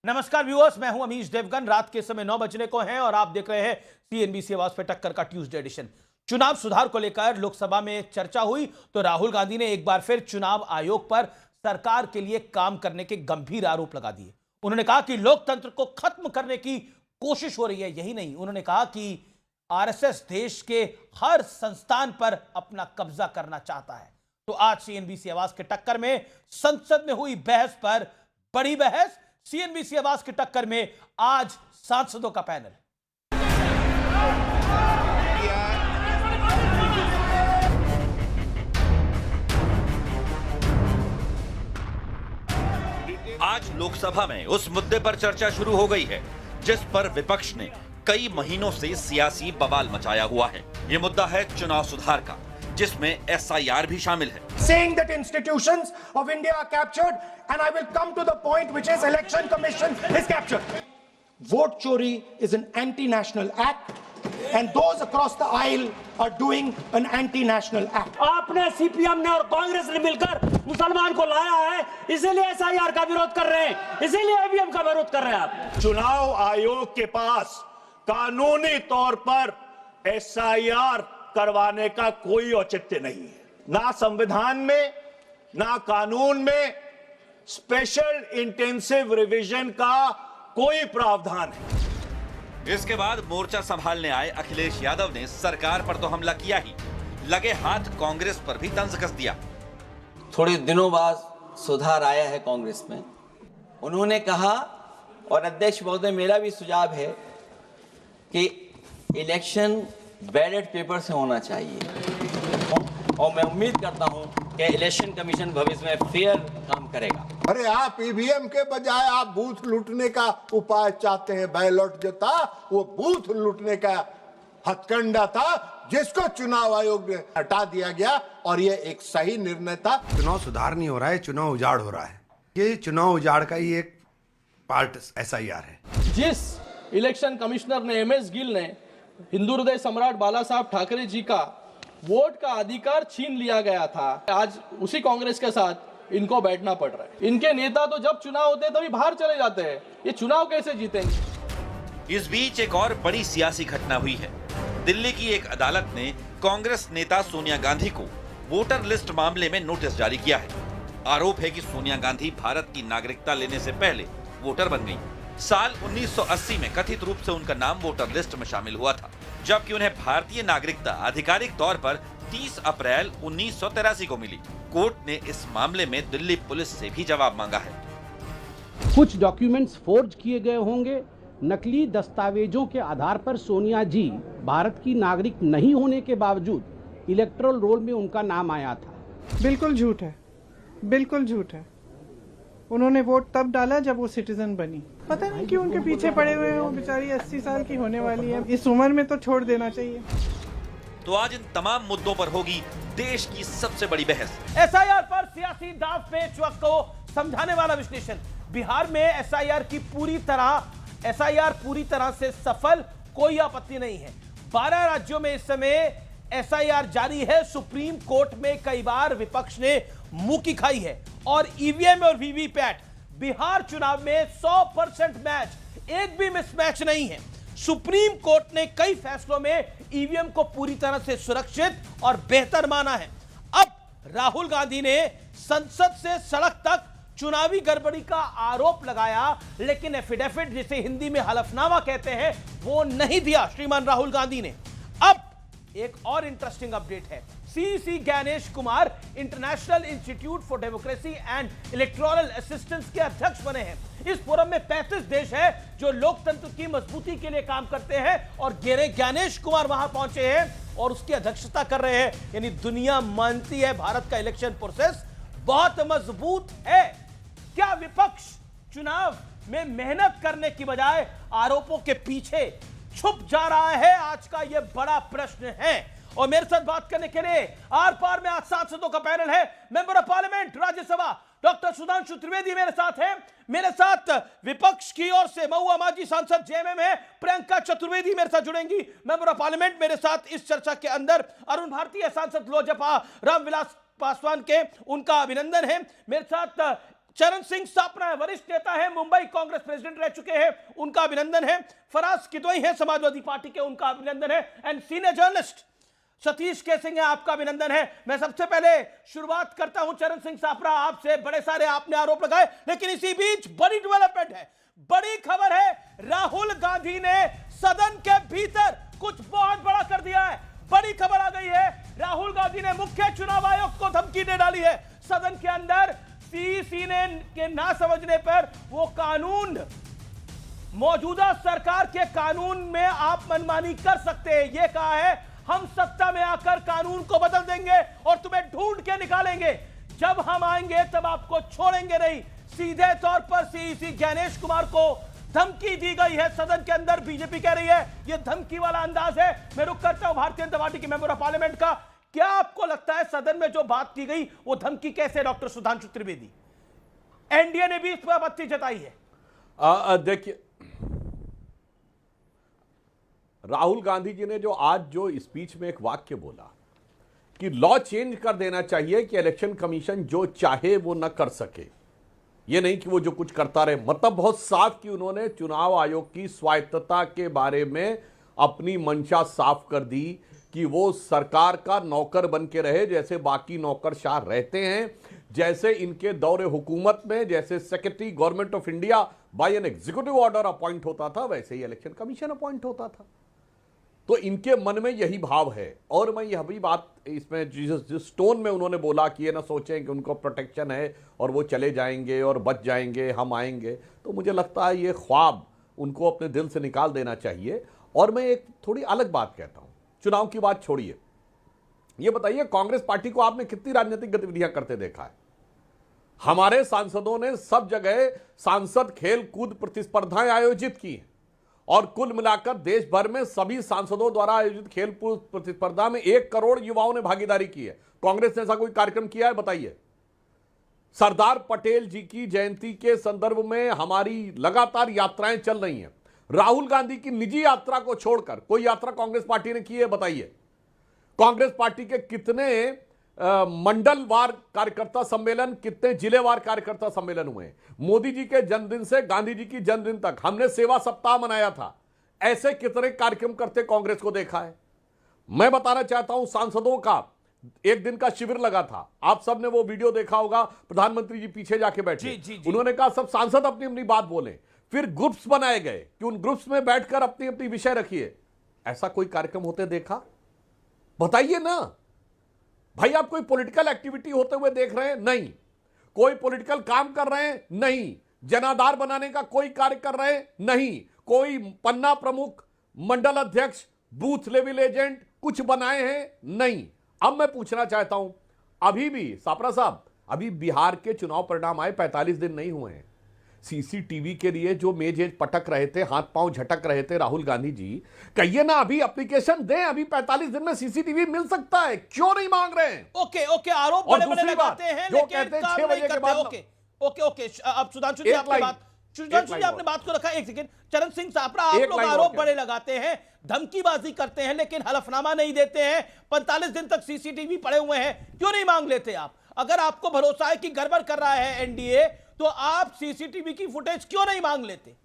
नमस्कार व्यूअर्स, मैं हूं अमीश देवगन। रात के समय 9 बजने को हैं और आप देख रहे हैं सीएनबीसी आवाज पे टक्कर का ट्यूसडे एडिशन। चुनाव सुधार को लेकर लोकसभा में चर्चा हुई तो राहुल गांधी ने एक बार फिर चुनाव आयोग पर सरकार के लिए काम करने के गंभीर आरोप लगा दिए। उन्होंने कहा कि लोकतंत्र को खत्म करने की कोशिश हो रही है। यही नहीं, उन्होंने कहा कि आरएसएस देश के हर संस्थान पर अपना कब्जा करना चाहता है। तो आज सीएनबीसी आवाज के टक्कर में संसद में हुई बहस पर बड़ी बहस। सीएनबीसी आवाज की टक्कर में आज सांसदों का पैनल। आज लोकसभा में उस मुद्दे पर चर्चा शुरू हो गई है जिस पर विपक्ष ने कई महीनों से सियासी बवाल मचाया हुआ है। ये मुद्दा है चुनाव सुधार का, जिसमें एसआईआर भी शामिल है। Saying that institutions of India are captured, and I will come to the point, which is Election Commission is captured. Vote chori is an anti-national act, and those across the aisle are doing an anti-national act. आपने CPM ने और कांग्रेस ने मिलकर मुसलमान को लाया है, इसीलिए एसआईआर का विरोध कर रहे हैं, इसीलिए ईवीएम का विरोध कर रहे हैं आप। चुनाव आयोग के पास कानूनी तौर पर एसआईआर करवाने का कोई औचित्य नहीं है। ना संविधान में, ना कानून में स्पेशल इंटेंसिव रिवीजन का कोई प्रावधान है। इसके बाद मोर्चा संभालने आए अखिलेश यादव ने सरकार पर तो हमला किया ही, लगे हाथ कांग्रेस पर भी तंज कस दिया। थोड़े दिनों बाद सुधार आया है कांग्रेस में। उन्होंने कहा, और अध्यक्ष महोदय मेरा भी सुझाव है कि इलेक्शन बैलेट पेपर से होना चाहिए, और मैं उम्मीद करता हूं कि इलेक्शन कमीशन भविष्य में फेयर काम करेगा। अरे आप ईवीएम के बजाय आप बूथ लूटने का उपाय चाहते हैं। बैलेट जो था वो बूथ लूटने का हथकंडा था, जिसको चुनाव आयोग ने हटा दिया गया, और ये एक सही निर्णय था। चुनाव सुधार नहीं हो रहा है, चुनाव उजाड़ हो रहा है। ये चुनाव उजाड़ का ही एक पार्ट एसआईआर है। जिस इलेक्शन कमिश्नर ने एमएस गिल ने हिंदू हृदय सम्राट बाला साहब ठाकरे जी का वोट का अधिकार छीन लिया गया था, आज उसी कांग्रेस के साथ इनको बैठना पड़ रहा है। इनके नेता तो जब चुनाव होते हैं तभी बाहर चले जाते हैं, ये चुनाव कैसे जीतेंगे। इस बीच एक और बड़ी सियासी घटना हुई है। दिल्ली की एक अदालत ने कांग्रेस नेता सोनिया गांधी को वोटर लिस्ट मामले में नोटिस जारी किया है। आरोप है कि सोनिया गांधी भारत की नागरिकता लेने से पहले वोटर बन गई। साल 1980 में कथित रूप से उनका नाम वोटर लिस्ट में शामिल हुआ था, जबकि उन्हें भारतीय नागरिकता आधिकारिक तौर पर 30 अप्रैल 1983 को मिली। कोर्ट ने इस मामले में दिल्ली पुलिस से भी जवाब मांगा है। कुछ डॉक्यूमेंट्स फोर्ज किए गए होंगे। नकली दस्तावेजों के आधार पर सोनिया जी भारत की नागरिक नहीं होने के बावजूद इलेक्टोरल रोल में उनका नाम आया था। बिल्कुल झूठ है, बिल्कुल झूठ है। उन्होंने वोट तब डाला जब वो सिटीजन बनी। पता नहीं क्यों उनके पीछे पड़े हुए हैं। वो बेचारी 80 साल की होने वाली है, इस उम्र में तो छोड़ देना चाहिए। तो आज इन तमाम मुद्दों पर होगी देश की सबसे बड़ी बहस। एसआईआर पर सियासी दांव पेच को समझाने वाला विश्लेषण। बिहार में एसआईआर पूरी तरह से सफल, कोई आपत्ति नहीं है। 12 राज्यों में इस समय एसआईआर जारी है। सुप्रीम कोर्ट में कई बार विपक्ष ने मुंह की खाई है, और ईवीएम और वीवीपैट बिहार चुनाव में 100% मैच, एक भी मिसमैच नहीं है। सुप्रीम कोर्ट ने कई फैसलों में ईवीएम को पूरी तरह से सुरक्षित और बेहतर माना है। अब राहुल गांधी ने संसद से सड़क तक चुनावी गड़बड़ी का आरोप लगाया, लेकिन एफिडेविट, जिसे हिंदी में हलफनामा कहते हैं, वो नहीं दिया श्रीमान राहुल गांधी ने। अब एक और इंटरेस्टिंग अपडेट है। CC Gyanesh Kumar international institute for democracy and electoral assistance के अध्यक्ष बने हैं। इस फोरम में 35 देश है जो लोकतंत्र की मजबूती के लिए काम करते हैं, और ज्ञानेश कुमार वहां पहुंचे हैं और उसकी अध्यक्षता कर रहे हैं। यानी दुनिया मानती है भारत का इलेक्शन प्रोसेस बहुत मजबूत है। क्या विपक्ष चुनाव में मेहनत करने की बजाय आरोपों के पीछे छुप जा रहा है? आज का यह बड़ा प्रश्न है। और मेरे साथ बात करने के लिए आर पार में आज सांसदों का पैनल है। Member of parliament Rajya Sabha doctor Sudhanshu Trivedi मेरे साथ हैं। मेरे साथ विपक्ष की ओर से महुआ मांझी सांसद जेएमएम है प्रियंका चतुर्वेदी मेरे साथ जुड़ेंगी, मेंबर ऑफ पार्लियामेंट। मेरे साथ इस चर्चा के अंदर अरुण भारतीय सांसद लोजपा रामविलास पासवान के, उनका अभिनंदन है। मेरे साथ चरण सिंह सापरा वरिष्ठ नेता है, मुंबई कांग्रेस प्रेसिडेंट रह चुके हैं, उनका अभिनंदन है। फराज किदवई है समाजवादी पार्टी के, उनका अभिनंदन है। And senior journalist Satish K Singh है, आपका अभिनंदन है। मैं सबसे पहले शुरुआत करता हूं चरण सिंह सापरा आपसे। बड़े सारे आपने आरोप लगाए, लेकिन इसी बीच बड़ी डेवलपमेंट है, बड़ी खबर है। राहुल गांधी ने सदन के भीतर कुछ बहुत बड़ा कर दिया है। बड़ी खबर आ गई है, राहुल गांधी ने मुख्य चुनाव आयोग को धमकी दे डाली है। सदन के अंदर सीईसी ने के ना समझने पर वो कानून, मौजूदा सरकार के कानून में आप मनमानी कर सकते हैं, ये कहा है। हम सत्ता में आकर कानून को बदल देंगे और तुम्हें ढूंढ के निकालेंगे। जब हम आएंगे तब आपको छोड़ेंगे नहीं। सीधे तौर पर सीईसी ज्ञानेश कुमार को धमकी दी गई है सदन के अंदर। बीजेपी कह रही है यह धमकी वाला अंदाज है। मैं रुक करता हूं भारतीय जनता पार्टी के मेंबर ऑफ पार्लियामेंट का। क्या आपको लगता है सदन में जो बात की गई वो धमकी कैसे? डॉक्टर सुधांशु त्रिवेदी, एनडीए ने भी इस पर आपत्ति जताई है। देखिए, राहुल गांधी जी ने जो आज जो स्पीच में एक वाक्य बोला कि लॉ चेंज कर देना चाहिए कि इलेक्शन कमीशन जो चाहे वो न कर सके, ये नहीं कि वो जो कुछ करता रहे। मतलब बहुत साफ कि उन्होंने चुनाव आयोग की स्वायत्तता के बारे में अपनी मंशा साफ कर दी कि वो सरकार का नौकर बन के रहे जैसे बाकी नौकरशाह रहते हैं, जैसे इनके दौरे हुकूमत में जैसे secretary government of India by an executive order appoint होता था, वैसे ही इलेक्शन कमीशन अपॉइंट होता था। तो इनके मन में यही भाव है। और मैं यह भी बात इसमें जिस टोन में उन्होंने बोला कि ये ना सोचें कि उनको प्रोटेक्शन है और वो चले जाएंगे और बच जाएंगे, हम आएंगे, तो मुझे लगता है ये ख्वाब उनको अपने दिल से निकाल देना चाहिए। और मैं एक थोड़ी अलग बात कहता हूं, चुनाव की बात छोड़िए, ये बताइए कांग्रेस पार्टी को आपने कितनी राजनीतिक गतिविधियां करते देखा है? हमारे सांसदों ने सब जगह सांसद खेल कूद प्रतिस्पर्धाएं आयोजित की और कुल मिलाकर देश भर में सभी सांसदों द्वारा आयोजित खेल कूद प्रतिस्पर्धा में 1 करोड़ युवाओं ने भागीदारी की है। कांग्रेस ने ऐसा कोई कार्यक्रम किया है? बताइए। सरदार पटेल जी की जयंती के संदर्भ में हमारी लगातार यात्राएं चल रही हैं। राहुल गांधी की निजी यात्रा को छोड़कर कोई यात्रा कांग्रेस पार्टी ने की है? बताइए। कांग्रेस पार्टी के कितने मंडलवार कार्यकर्ता सम्मेलन, कितने जिलेवार कार्यकर्ता सम्मेलन हुए? मोदी जी के जन्मदिन से गांधी जी की जन्मदिन तक हमने सेवा सप्ताह मनाया था। ऐसे कितने कार्यक्रम करते कांग्रेस को देखा है? मैं बताना चाहता हूं, सांसदों का एक दिन का शिविर लगा था, आप सबने वो वीडियो देखा होगा। प्रधानमंत्री जी पीछे जाके बैठे, उन्होंने कहा सब सांसद अपनी अपनी बात बोले। फिर ग्रुप्स बनाए गए कि उन ग्रुप्स में बैठकर अपनी अपनी विषय रखिए। ऐसा कोई कार्यक्रम होते देखा? बताइए ना भाई। आप कोई पॉलिटिकल एक्टिविटी होते हुए देख रहे हैं? नहीं। कोई पॉलिटिकल काम कर रहे हैं? नहीं। जनाधार बनाने का कोई कार्य कर रहे हैं? नहीं। कोई पन्ना प्रमुख, मंडल अध्यक्ष, बूथ लेवल एजेंट कुछ बनाए हैं? नहीं। अब मैं पूछना चाहता हूं, अभी भी सापरा साहब, अभी बिहार के चुनाव परिणाम आए 45 दिन नहीं हुए हैं। सीसीटीवी के लिए जो मेज पटक रहे थे, हाथ पांव झटक रहे थे राहुल गांधी जी, कहिए ना अभी एप्लीकेशन दें, अभी 45 दिन में सीसीटीवी मिल सकता है, क्यों नहीं मांग रहे हैं? ओके, आरोप बड़े-बड़े लगाते हैं जो कहते हैं 6 बजे के बाद। ओके, अब सुधांशु जी आपने बात को रखा। एक सेकंड, चरण सिंह सापरा, आप लोग आरोप बड़े लगाते हैं, धमकीबाजी करते हैं, लेकिन हलफनामा नहीं देते हैं। 45 दिन तक सीसीटीवी पड़े हुए हैं, क्यों नहीं मांग लेते आप? अगर आपको भरोसा है कि गड़बड़ कर रहा है एनडीए, तो आप सीसीटीवी की फुटेज क्यों नहीं मांग लेते?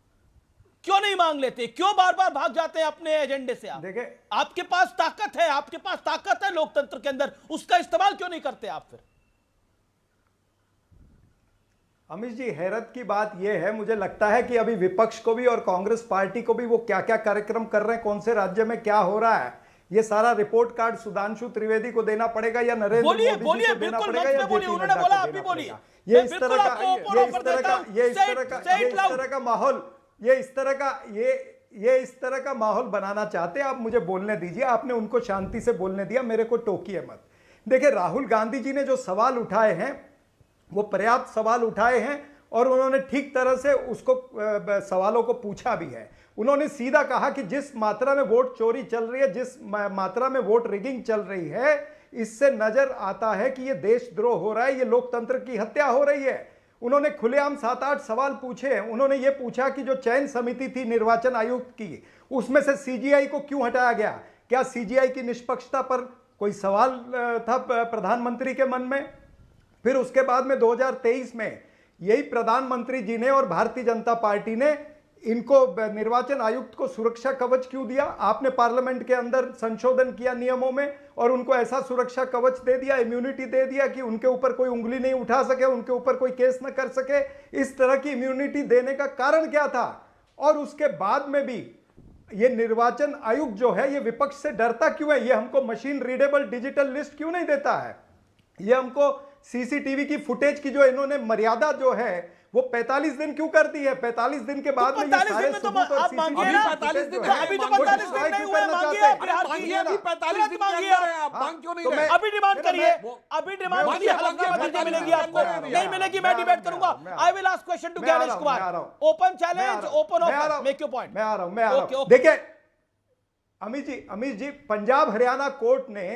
क्यों बार बार भाग जाते हैं अपने एजेंडे से? आप देखिए, आपके पास ताकत है लोकतंत्र के अंदर, उसका इस्तेमाल क्यों नहीं करते आप? फिर अमित जी, हैरत की बात यह है, मुझे लगता है कि अभी विपक्ष को भी और कांग्रेस पार्टी को भी वो क्या क्या कार्यक्रम कर रहे हैं, कौन से राज्य में क्या हो रहा है, ये सारा रिपोर्ट कार्ड सुधांशु त्रिवेदी को देना पड़ेगा या नरेंद्र मोदी जी को देना पड़ेगा या जेपी नड्डा को देना पड़ेगा? ये इस तरह का माहौल बनाना चाहते हैं आप। मुझे बोलने दीजिए, आपने उनको शांति से बोलने दिया, मेरे को टोकिए मत। देखिए, राहुल गांधी जी ने जो सवाल उठाए हैं वो पर्याप्त सवाल उठाए हैं और उन्होंने ठीक तरह से उसको सवालों को पूछा भी है। उन्होंने सीधा कहा कि जिस मात्रा में वोट चोरी चल रही है, जिस मात्रा में वोट रिगिंग चल रही है, इससे नजर आता है कि यह देशद्रोह हो रहा है, यह लोकतंत्र की हत्या हो रही है। उन्होंने खुलेआम 7-8 सवाल पूछे। उन्होंने यह पूछा कि जो चयन समिति थी निर्वाचन आयुक्त की, उसमें से सीजीआई को क्यों हटाया गया? क्या सीजीआई की निष्पक्षता पर कोई सवाल था प्रधानमंत्री के मन में? फिर उसके बाद में 2023 में यही प्रधानमंत्री जी ने और भारतीय जनता पार्टी ने इनको निर्वाचन आयुक्त को सुरक्षा कवच क्यों दिया? आपने पार्लियामेंट के अंदर संशोधन किया नियमों में और उनको ऐसा सुरक्षा कवच दे दिया, इम्यूनिटी दे दिया कि उनके ऊपर कोई उंगली नहीं उठा सके, उनके ऊपर कोई केस न कर सके। इस तरह की इम्यूनिटी देने का कारण क्या था? और उसके बाद में भी ये निर्वाचन आयोग जो है ये विपक्ष से डरता क्यों है? ये हमको मशीन रीडेबल डिजिटल लिस्ट क्यों नहीं देता है? ये हमको सीसीटीवी की फुटेज की जो इन्होंने मर्यादा जो है वो 45 दिन क्यों कर दी है? 45 दिन के बाद में ये सारे सबूत और सीसीटीवी 45 दिन अभी तो 45 दिन नहीं हुए, मांगिए अभी 45 दिन मांगिए, आप मांग क्यों नहीं रहे? अभी डिमांड करिए, अभी डिमांड करिए, हल्का मिलेगी आपको, नहीं मिलेगी मैं डिबेट करूंगा। I will ask question to Gyanesh Kumar, open challenge, open offer, make your point. मैं आ रहा हूं। देखिए अमित जी, पंजाब हरियाणा कोर्ट ने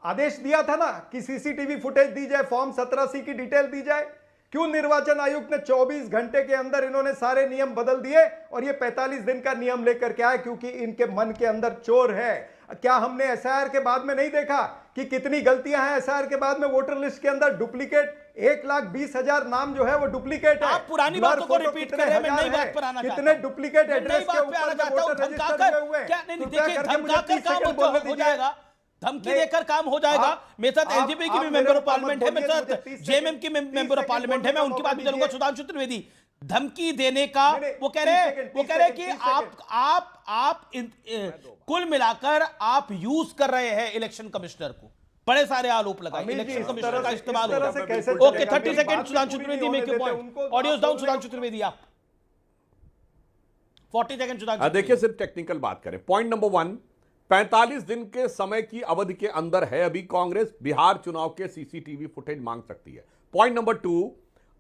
आदेश दिया था ना कि सीसीटीवी फुटेज दी जाए, फॉर्म 17C की डिटेल दी जाए। क्यों निर्वाचन आयुक्त ने 24 घंटे के अंदर इन्होंने सारे नियम बदल दिए और ये 45 दिन का नियम लेकर के आए? क्योंकि इनके मन के अंदर चोर है। क्या हमने एसआईआर के बाद में नहीं देखा कि कितनी गलतियां हैं एसआईआर के बाद में? वोटर लिस्ट के अंदर डुप्लीकेट 1,20,000 नाम जो है वो डुप्लीकेट है। आप पुरानी बातों को रिपीट कर रहे हैं, मैं नई बात पर आना चाहता हूं। कितने डुप्लीकेट एड्रेस के ऊपर वोटर रजिस्टर हुए? क्या नहीं, देखिए धमकाकर काम हो जाएगा, धमकी देकर काम हो जाएगा। मेरे साथ एलजेपी की भी मेंबर ऑफ पार्लियामेंट है, मेरे साथ जेएमएम की मेंबर ऑफ पार्लियामेंट है, मैं उनकी बात भी करूंगा। सुधांशु त्रिवेदी, धमकी देने का वो कह रहे हैं कि आप कुल मिलाकर आप यूज कर रहे हैं इलेक्शन कमिश्नर को, बड़े सारे आरोप लगाए इलेक्शन कमिश्नर का इस्तेमाल हो रहा है। Okay 30 second Sudhanshu Trivedi, make your point. Audio down Sudhanshu Trivedi, आप 40 सेकंड सुधांशु। देखिए सिर्फ टेक्निकल बात करें। पॉइंट नंबर 1, 45 दिन के समय की अवधि के अंदर है अभी कांग्रेस बिहार चुनाव के सीसीटीवी फुटेज मांग सकती है। पॉइंट नंबर 2,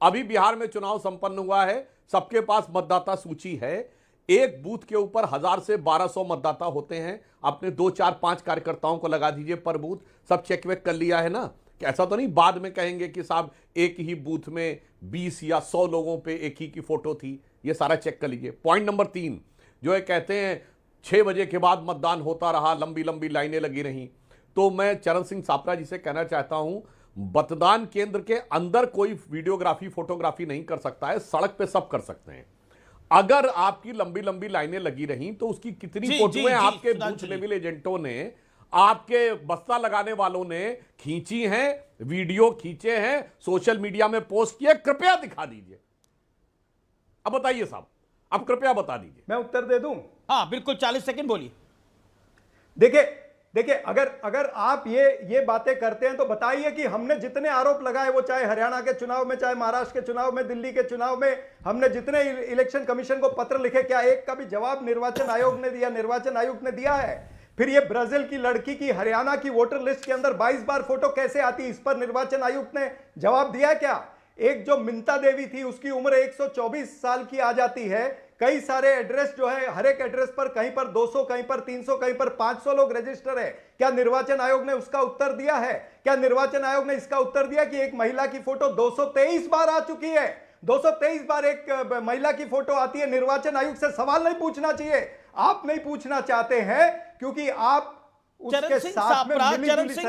अभी बिहार में चुनाव संपन्न हुआ है, सबके पास मतदाता सूची है, एक बूथ के ऊपर 1000 से 1200 मतदाता होते हैं। अपने 2, 4, 5 कार्यकर्ताओं को लगा दीजिए पर बूथ, सब चेक वेक कर लिया है ना? ऐसा तो नहीं बाद में कहेंगे कि साहब एक ही बूथ में 20 या 100 लोगों पे एक ही की फोटो थी, ये सारा चेक कर लीजिए। पॉइंट नंबर 3 जो है, कहते हैं 6 बजे के बाद मतदान होता रहा, लंबी लंबी लाइनें लगी रहीं। तो मैं चरण सिंह सापरा जी से कहना चाहता हूं, मतदान केंद्र के अंदर कोई वीडियोग्राफी फोटोग्राफी नहीं कर सकता है, सड़क पे सब कर सकते हैं। अगर आपकी लंबी लंबी लाइनें लगी रहीं तो उसकी कितनी फोटोएं आपके बूथ लेवल एजेंटों ने, आपके बस्ता लगाने वालों ने खींची हैं, वीडियो खींचे हैं, सोशल मीडिया में पोस्ट किए, कृपया दिखा दीजिए। अब बताइए साहब, अब कृपया बता दीजिए। मैं उत्तर दे दूं? हाँ बिल्कुल, 40 सेकंड बोलिए। देखिए अगर आप ये बातें करते हैं तो बताइए कि हमने जितने आरोप लगाए, वो चाहे हरियाणा के चुनाव में, चाहे महाराष्ट्र के चुनाव में, दिल्ली के चुनाव में, हमने जितने इलेक्शन कमीशन को पत्र लिखे, क्या एक का भी जवाब निर्वाचन आयोग ने दिया? निर्वाचन आयोग ने दिया है। फिर ये ब्राजील की लड़की की हरियाणा की वोटर लिस्ट के अंदर 22 बार फोटो कैसे आती, इस पर निर्वाचन आयुक्त ने जवाब दिया क्या? एक जो मिंता देवी थी, उसकी उम्र 124 साल की आ जाती है। कई सारे एड्रेस जो है, हर एक एड्रेस पर कहीं पर 200, कहीं पर 300, कहीं पर 500 लोग रजिस्टर है। क्या निर्वाचन आयोग ने उसका उत्तर दिया है? क्या निर्वाचन आयोग ने इसका उत्तर दिया कि एक महिला की फोटो 223 बार आ चुकी है? 223 बार एक महिला की फोटो आती है। निर्वाचन आयोग से सवाल नहीं पूछना चाहिए, आप नहीं पूछना चाहते हैं क्योंकि आप चरण Singh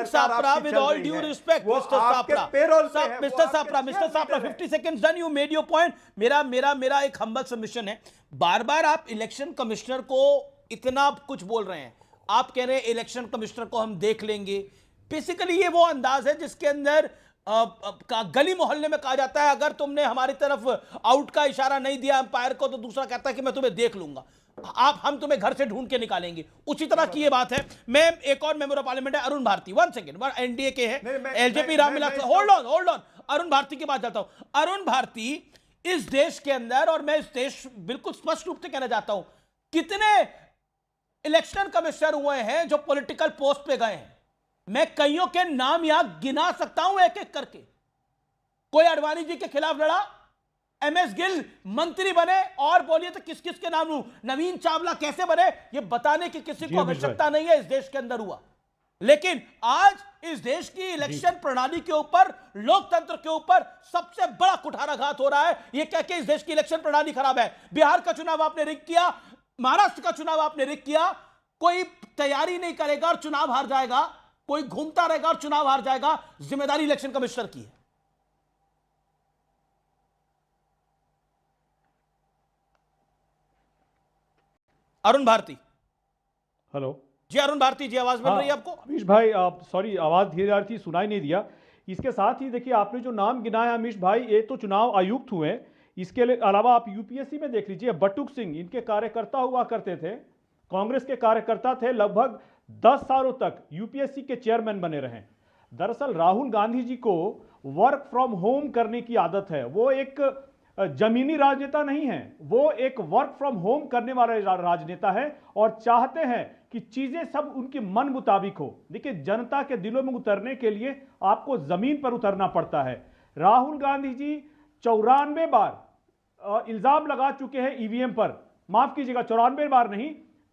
Sapra, with all due respect mister Sapra, 50 seconds done, you made your point. मेरा एक हम्बल सबमिशन है, बार बार आप इलेक्शन कमिश्नर को इतना कुछ बोल रहे हैं, आप कह रहे हैं इलेक्शन कमिश्नर को हम देख लेंगे। बेसिकली ये वो अंदाज है जिसके अंदर गली मोहल्ले में कहा जाता है, अगर तुमने हमारी तरफ आउट का इशारा नहीं दिया अंपायर को, तो दूसरा कहता है कि मैं तुम्हें देख लूंगा, हम तुम्हें घर से ढूंढ के निकालेंगे। उसी तरह की ये बात है। मैं एक और मेंबर ऑफ पार्लियामेंट है अरुण भारती, 1 सेकंड, एनडीए के हैं, LJP Ramvilas, hold on, Arun Bharti की बात जाता हूं। अरुण भारती, इस देश के अंदर, और मैं इस देश बिल्कुल स्पष्ट रूप से कहना चाहता हूं, कितने इलेक्शन कमिश्नर हुए हैं जो पॉलिटिकल पोस्ट पे गए हैं? मैं कईयों के नाम यहां गिना सकता हूं एक एक करके। कोई अडवाणी जी के खिलाफ लड़ा, एमएस गिल मंत्री बने, और बोलिए तो किस किस के नाम लूं, नवीन चावला कैसे बने, ये बताने की किसी को आवश्यकता नहीं है, इस देश के अंदर हुआ। लेकिन आज इस देश की इलेक्शन प्रणाली के ऊपर, लोकतंत्र के ऊपर सबसे बड़ा कुठाराघात हो रहा है, ये कह के इस देश की इलेक्शन प्रणाली खराब है। बिहार का चुनाव आपने रिग किया, महाराष्ट्र का चुनाव आपने रिग किया, कोई तैयारी नहीं करेगा और चुनाव हार जाएगा, कोई घूमता रहेगा और चुनाव हार जाएगा। जिम्मेदारी इलेक्शन कमिश्नर की है। अरुण भारती। हेलो जी अरुण भारती जी, आवाज मिल रही है आपको? अमीश भाई, आप सॉरी, आवाज धीरे आ रही थी, सुनाई नहीं दिया। इसके साथ ही देखिए, आपने जो नाम गिनाया अमीश भाई, ये तो चुनाव आयुक्त हुए। इसके अलावा आप यूपीएससी में देख लीजिए, बटुक सिंह इनके कार्यकर्ता हुआ करते थे, कांग्रेस के कार्यकर्ता थे, लगभग 10 सालों तक यूपीएससी के चेयरमैन बने रहे। दरअसल राहुल गांधी जी को वर्क फ्रॉम होम करने की आदत है। वो एक जमीनी राजनेता नहीं है, वो एक वर्क फ्रॉम होम करने वाला राजनेता है और चाहते हैं कि चीजें सब उनके मन मुताबिक हो। देखिए, जनता के दिलों में उतरने के लिए आपको जमीन पर उतरना पड़ता है। राहुल गांधी जी 94 बार इल्जाम लगा चुके हैं ईवीएम पर, माफ कीजिएगा 94 बार नहीं,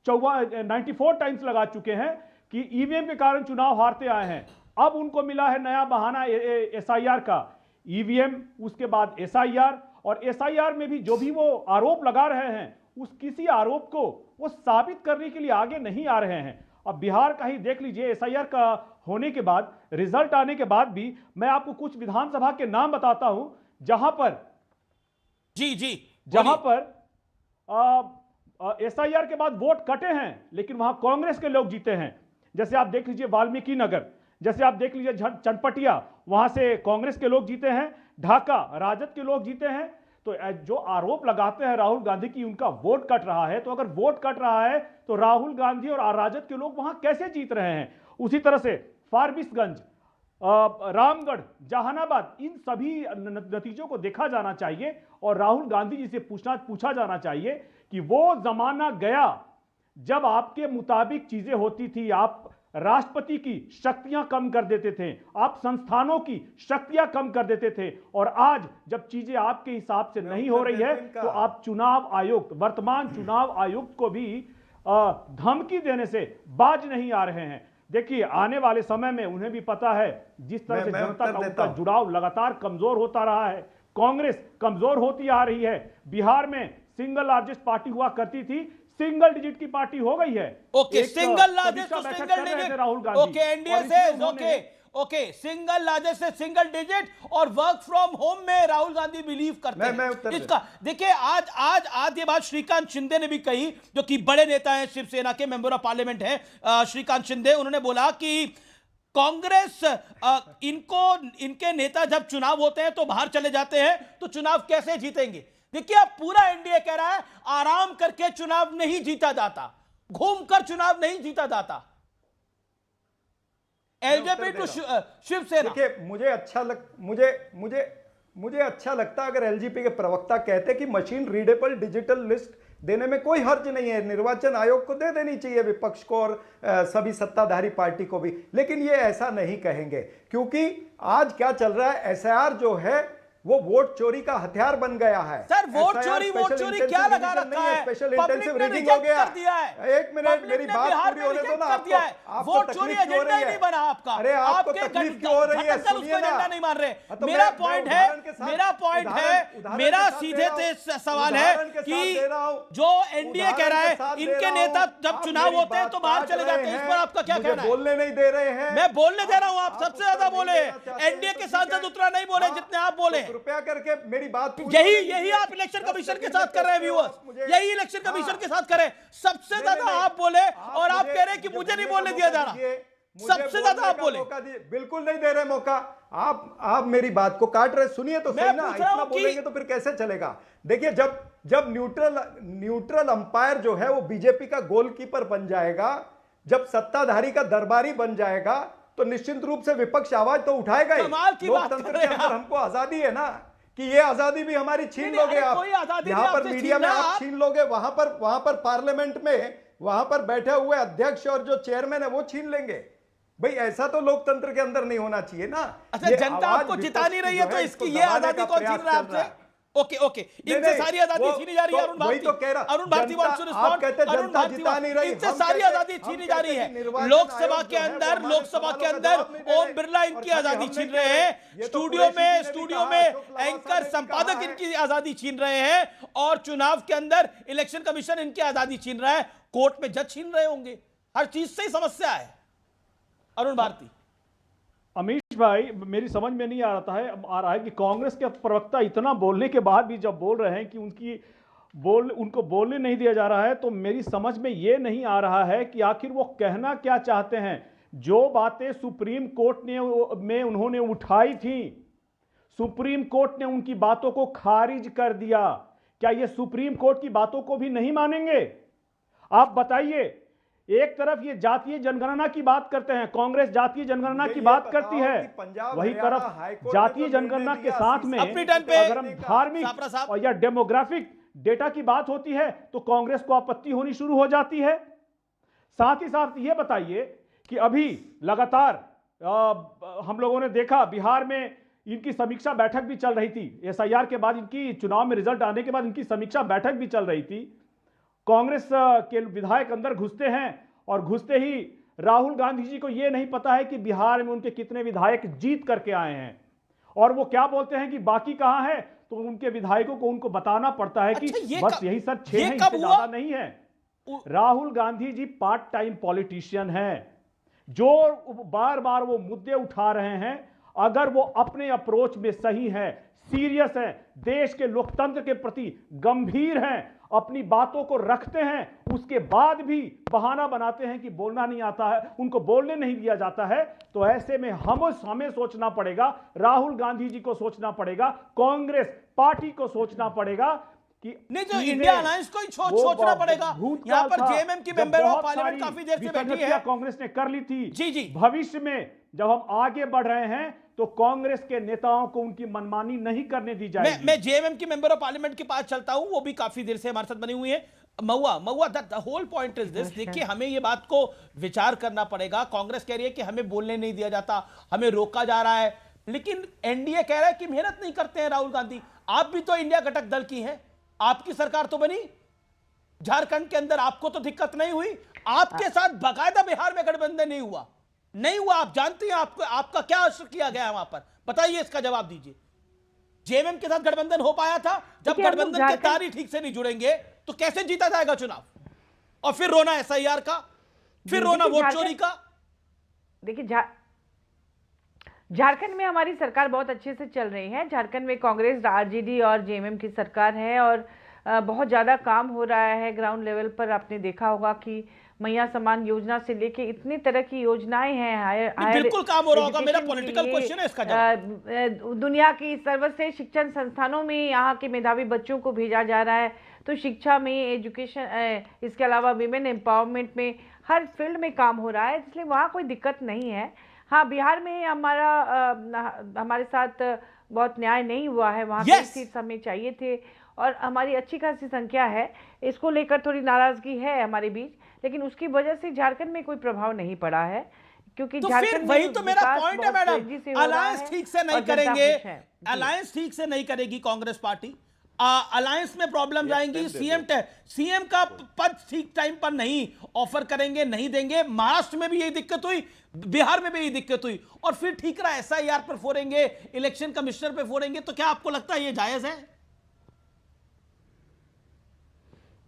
94 टाइम्स लगा चुके हैं कि ईवीएम के कारण चुनाव हारते आए हैं। अब उनको मिला है नया बहाना एसआईआर का। ईवीएम, उसके बाद एसआईआर, और एसआईआर में भी जो भी वो आरोप लगा रहे हैं, उस किसी आरोप को वो साबित करने के लिए आगे नहीं आ रहे हैं। अब बिहार का ही देख लीजिए, एसआईआर का होने के बाद, रिजल्ट आने के बाद भी मैं आपको कुछ विधानसभा के नाम बताता हूं जहां पर जहां पर एसआईआर के बाद वोट कटे हैं, लेकिन वहां कांग्रेस के लोग जीते हैं। जैसे आप देख लीजिए वाल्मीकि नगर, जैसे आप देख लीजिए चनपटिया, वहां से कांग्रेस के लोग जीते हैं। ढाका, राजद के लोग जीते हैं। तो जो आरोप लगाते हैं राहुल गांधी की उनका वोट कट रहा है, तो अगर वोट कट रहा है तो राहुल गांधी और राजद के लोग वहां कैसे जीत रहे हैं? उसी तरह से फारबिसगंज, रामगढ़, जहानाबाद, इन सभी नतीजों को देखा जाना चाहिए और राहुल गांधी जी से पूछा जाना चाहिए कि वो जमाना गया जब आपके मुताबिक चीजें होती थी। आप राष्ट्रपति की शक्तियां कम कर देते थे, आप संस्थानों की शक्तियां कम कर देते थे, और आज जब चीजें आपके हिसाब से नहीं हो रही है तो आप चुनाव आयुक्त, वर्तमान चुनाव आयुक्त को भी धमकी देने से बाज नहीं आ रहे हैं। देखिए, आने वाले समय में उन्हें भी पता है जिस तरह से जनता का उनका जुड़ाव लगातार कमजोर होता रहा है, कांग्रेस कमजोर होती आ रही है। बिहार में सिंगल लार्जेस्ट पार्टी हुआ करती थी, सिंगल डिजिट की पार्टी हो गई है। Okay, single largest to single digit, Rahul Gandhi. Okay, NDA से ओके, सिंगल लार्जेस्ट से सिंगल डिजिट और वर्क फ्रॉम होम में राहुल गांधी बिलीव करते हैं। इसका देखिए, आज ये बात श्रीकांत शिंदे ने भी कही, जो कि बड़े नेता हैं, शिवसेना के मेंबर ऑफ पार्लियामेंट हैं श्रीकांत शिंदे। उन्होंने बोला कि कांग्रेस इनके नेता जब चुनाव होते हैं तो बाहर चले जाते हैं, तो चुनाव कैसे जीतेंगे? देखिए, अब पूरा एनडीए कह रहा है आराम करके चुनाव नहीं जीता जाता, घूमकर चुनाव नहीं जीता जाता। LJP to Shiv Sena. देखिए, मुझे अच्छा लगता अगर एलजेपी के प्रवक्ता कहते कि मशीन रीडेबल डिजिटल लिस्ट देने में कोई हर्ज नहीं है, निर्वाचन आयोग को दे देनी चाहिए, विपक्ष को और सभी सत्ताधारी पार्टी को भी। लेकिन ये ऐसा नहीं कहेंगे, क्योंकि आज क्या चल रहा है, एसआईआर जो है वो वोट चोरी का हथियार बन गया है। सर, वोट चोरी क्या लगा रखा है? स्पेशल इंटेंसिव रीडिंग हो गया। एक मिनट, मेरी बात पूरी होने दो ना। आपको वोट चोरी एजेंडा नहीं बना आपका। अरे आपको तकलीफ क्यों हो रही है? सुनिए ना, नहीं मान रहे। मेरा पॉइंट है, मेरा सीधे से सवाल है कि जो एनडीए कह रहा है इनके नेता जब चुनाव होते हैं तो बाहर चले जाते हैं, इस पर आपका क्या कहना है? बोलने नहीं दे रहे हैं। मैं बोलने दे रहा हूं, आप सबसे ज्यादा बोले। एनडीए के सांसद उतना नहीं बोले जितने आप बोले। कृपया करके मेरी बात, यही आप इलेक्शन कमीशन के साथ कर रहे हैं व्यूअर्स, यही इलेक्शन कमीशन के साथ करें। सबसे ज्यादा आप बोले और आप कह रहे हैं कि मुझे नहीं बोलने दिया जा रहा। सबसे ज्यादा आप बोले। बिल्कुल नहीं दे रहे मौका। आप मेरी बात को काट रहे, सुनिए तो सही ना। इतना बोलेंगे तो फिर कैसे चलेगा? देखिए, जब न्यूट्रल अंपायर जो है वो बीजेपी का गोलकीपर बन जाएगा, जब सत्ताधारी का दरबारी बन जाएगा, तो निश्चित रूप से विपक्ष आवाज तो उठाएगा ही। लोकतंत्र के अंदर हमको आजादी है ना, कि ये आजादी भी हमारी छीन लोगे आप। यहाँ पर मीडिया में आप छीन लोगे, वहां पर पार्लियामेंट में वहां पर बैठे हुए अध्यक्ष और जो चेयरमैन है वो छीन लेंगे। भाई, ऐसा तो लोकतंत्र के अंदर नहीं होना चाहिए ना। अच्छा, जनता आपको जिता नहीं रही है तो इसकी ये आजादी कौन छीन रहा है आपसे? ओके, इनसे सारी आजादी छीनी जा रही है। Arun Bharti wants to respond. Arun Bharti, इनसे सारी आजादी छीनी जा रही है। लोकसभा के अंदर ओम बिरला इनकी आजादी छीन रहे हैं, स्टूडियो में एंकर संपादक इनकी आजादी छीन रहे हैं, और चुनाव के अंदर इलेक्शन कमीशन इनकी आजादी छीन रहा है, कोर्ट में जज छीन रहे होंगे। हर चीज से ही समस्या है। अरुण भारती। अमीश भाई, मेरी समझ में नहीं आ रहा है कि कांग्रेस के प्रवक्ता इतना बोलने के बाद भी जब बोल रहे हैं कि उनकी उनको बोलने नहीं दिया जा रहा है, तो मेरी समझ में ये नहीं आ रहा है कि आखिर वो कहना क्या चाहते हैं। जो बातें सुप्रीम कोर्ट में उन्होंने उठाई थी, सुप्रीम कोर्ट ने उनकी बातों को खारिज कर दिया। क्या ये सुप्रीम कोर्ट की बातों को भी नहीं मानेंगे? आप बताइए। एक तरफ ये जातीय जनगणना की बात करते हैं, कांग्रेस जातीय जनगणना की बात करती है, वही तरफ जातीय जनगणना के साथ में अगर हम धार्मिक और या डेमोग्राफिक डेटा की बात होती है तो कांग्रेस को आपत्ति होनी शुरू हो जाती है। साथ ही साथ ये बताइए कि अभी लगातार हम लोगों ने देखा बिहार में इनकी समीक्षा बैठक भी चल रही थी। एसआईआर के बाद, इनकी चुनाव में रिजल्ट आने के बाद इनकी समीक्षा बैठक भी चल रही थी। कांग्रेस के विधायक अंदर घुसते हैं और घुसते ही राहुल गांधी जी को यह नहीं पता है कि बिहार में उनके कितने विधायक जीत करके आए हैं, और वो क्या बोलते हैं कि बाकी कहां है, तो उनके विधायकों को उनको बताना पड़ता है कि बस यही सर 6 हैं, इससे ज्यादा नहीं है। Rahul Gandhi ji part time politician हैं, जो बार बार वो मुद्दे उठा रहे हैं, अगर वो अपने अप्रोच में सही है, सीरियस है, देश के लोकतंत्र के प्रति गंभीर हैं, अपनी बातों को रखते हैं, उसके बाद भी बहाना बनाते हैं कि बोलना नहीं आता है, उनको बोलने नहीं दिया जाता है, तो ऐसे में हमें सोचना पड़ेगा, राहुल गांधी जी को सोचना पड़ेगा, कांग्रेस पार्टी को सोचना पड़ेगा कि नहीं, जो इंडिया अलायंस को ही सोचना पड़ेगा। यहाँ पर जेएमएम की मेंबर ऑफ पार्लियामेंट काफी देर से बैठी है, कांग्रेस ने कर ली थी। जी भविष्य में जब हम आगे बढ़ रहे हैं तो कांग्रेस के नेताओं को उनकी मनमानी नहीं करने दी जाएगी। मैं जेएमएम की मेंबर ऑफ पार्लियामेंट के पास चलता हूं, वो भी काफी देर से हमारे साथ बनी हुई है। Mahua the whole point is this, देखिए हमें ये बात को विचार करना पड़ेगा। कांग्रेस कह रही है कि हमें बोलने नहीं दिया जाता, हमें रोका जा रहा है, लेकिन एनडीए कह रहा है कि मेहनत नहीं करते हैं राहुल गांधी। आप भी तो इंडिया घटक दल की हैं, आपकी सरकार तो बनी, झारखंड के अंदर आपको तो दिक्कत नहीं हुई, आपके साथ बाकायदा बिहार में गठबंधन नहीं हुआ। आप जानती हैं आपका क्या असर किया गया वहां पर, बताइए, इसका जवाब दीजिए। जेएमएम के साथ गठबंधन हो पाया था? जब गठबंधन के तार ही ठीक से नहीं जुड़ेंगे तो कैसे जीता जाएगा चुनाव? और फिर रोना एसआईआर का, फिर रोना वोट चोरी का। देखिए झारखंड में हमारी सरकार बहुत अच्छे से चल रही है। झारखंड में कांग्रेस, आरजेडी और जेएमएम की सरकार है और बहुत ज़्यादा काम हो रहा है ग्राउंड लेवल पर। आपने देखा होगा कि मैया समान योजना से लेके इतनी तरह की योजनाएं हैं। बिल्कुल काम हो रहा होगा। मेरा पॉलिटिकल क्वेश्चन है इसका जवाब। दुनिया की सर्वश्रेष्ठ शिक्षण संस्थानों में यहाँ के मेधावी बच्चों को भेजा जा रहा है, तो शिक्षा में, एजुकेशन, इसके अलावा विमेन एम्पावरमेंट में, हर फील्ड में काम हो रहा है, इसलिए वहाँ कोई दिक्कत नहीं है। हाँ, बिहार में हमारे साथ बहुत न्याय नहीं हुआ है, वहाँ कई सीट हमें चाहिए थे और हमारी अच्छी खासी संख्या है, इसको लेकर थोड़ी नाराजगी है हमारे बीच, लेकिन उसकी वजह से झारखंड में कोई प्रभाव नहीं पड़ा है, क्योंकि तो झारखंड वही तो मेरा पॉइंट है मैडम। अलायंस ठीक से नहीं करेंगे, अलायंस ठीक से नहीं करेगी कांग्रेस पार्टी, अलायंस में प्रॉब्लम आएंगी। सीएम का पद ठीक टाइम पर नहीं ऑफर करेंगे, नहीं देंगे। महाराष्ट्र में भी यही दिक्कत हुई, बिहार में भी यही दिक्कत हुई, और फिर ठीक रहा एसआईआर पर फोड़ेंगे, इलेक्शन कमिश्नर पे फोड़ेंगे। तो क्या आपको लगता है ये जायज है?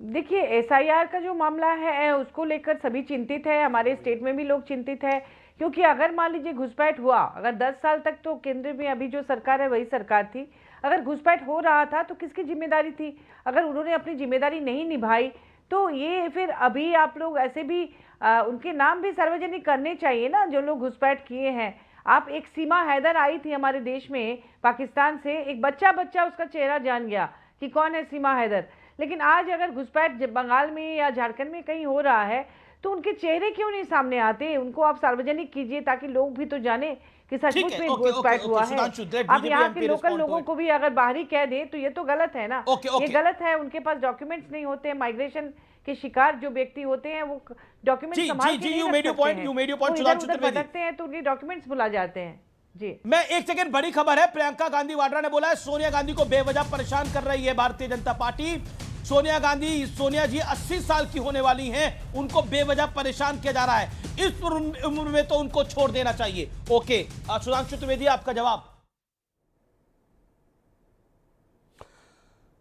देखिए, एसआईआर का जो मामला है उसको लेकर सभी चिंतित है, हमारे स्टेट में भी लोग चिंतित है, क्योंकि अगर मान लीजिए घुसपैठ हुआ, अगर 10 साल तक तो केंद्र में अभी जो सरकार है वही सरकार थी, अगर घुसपैठ हो रहा था तो किसकी जिम्मेदारी थी? अगर उन्होंने अपनी जिम्मेदारी नहीं निभाई तो ये फिर अभी आप लोग ऐसे भी उनके नाम भी सार्वजनिक करने चाहिए ना, जो लोग घुसपैठ किए हैं। आप एक सीमा हैदर आई थी हमारे देश में पाकिस्तान से, एक बच्चा उसका चेहरा जान गया कि कौन है सीमा हैदर, लेकिन आज अगर घुसपैठ बंगाल में या झारखंड में कहीं हो रहा है तो उनके चेहरे क्यों नहीं सामने आते? उनको आप सार्वजनिक कीजिए ताकि लोग भी तो जाने कि सचमुच में घुसपैठ हुआ है। अब यहाँ के लोकल लोगों को भी अगर बाहरी कह दे तो ये तो गलत है ना। ये गलत है, उनके पास डॉक्यूमेंट्स नहीं होते, माइग्रेशन के शिकार जो व्यक्ति होते हैं वो डॉक्यूमेंट संभाल के नहीं रख सकते हैं, भटकते हैं तो उनके डॉक्यूमेंट्स भुला जाते हैं। जी, मैं एक सेकंड, बड़ी खबर है, प्रियंका गांधी वाड्रा ने बोला है सोनिया गांधी को बेवजह परेशान कर रही है भारतीय जनता पार्टी। सोनिया जी 80 साल की होने वाली हैं, उनको बेवजह परेशान किया जा रहा है, इस उम्र में तो उनको छोड़ देना चाहिए। ओके, सुधांशु त्रिवेदी आपका जवाब।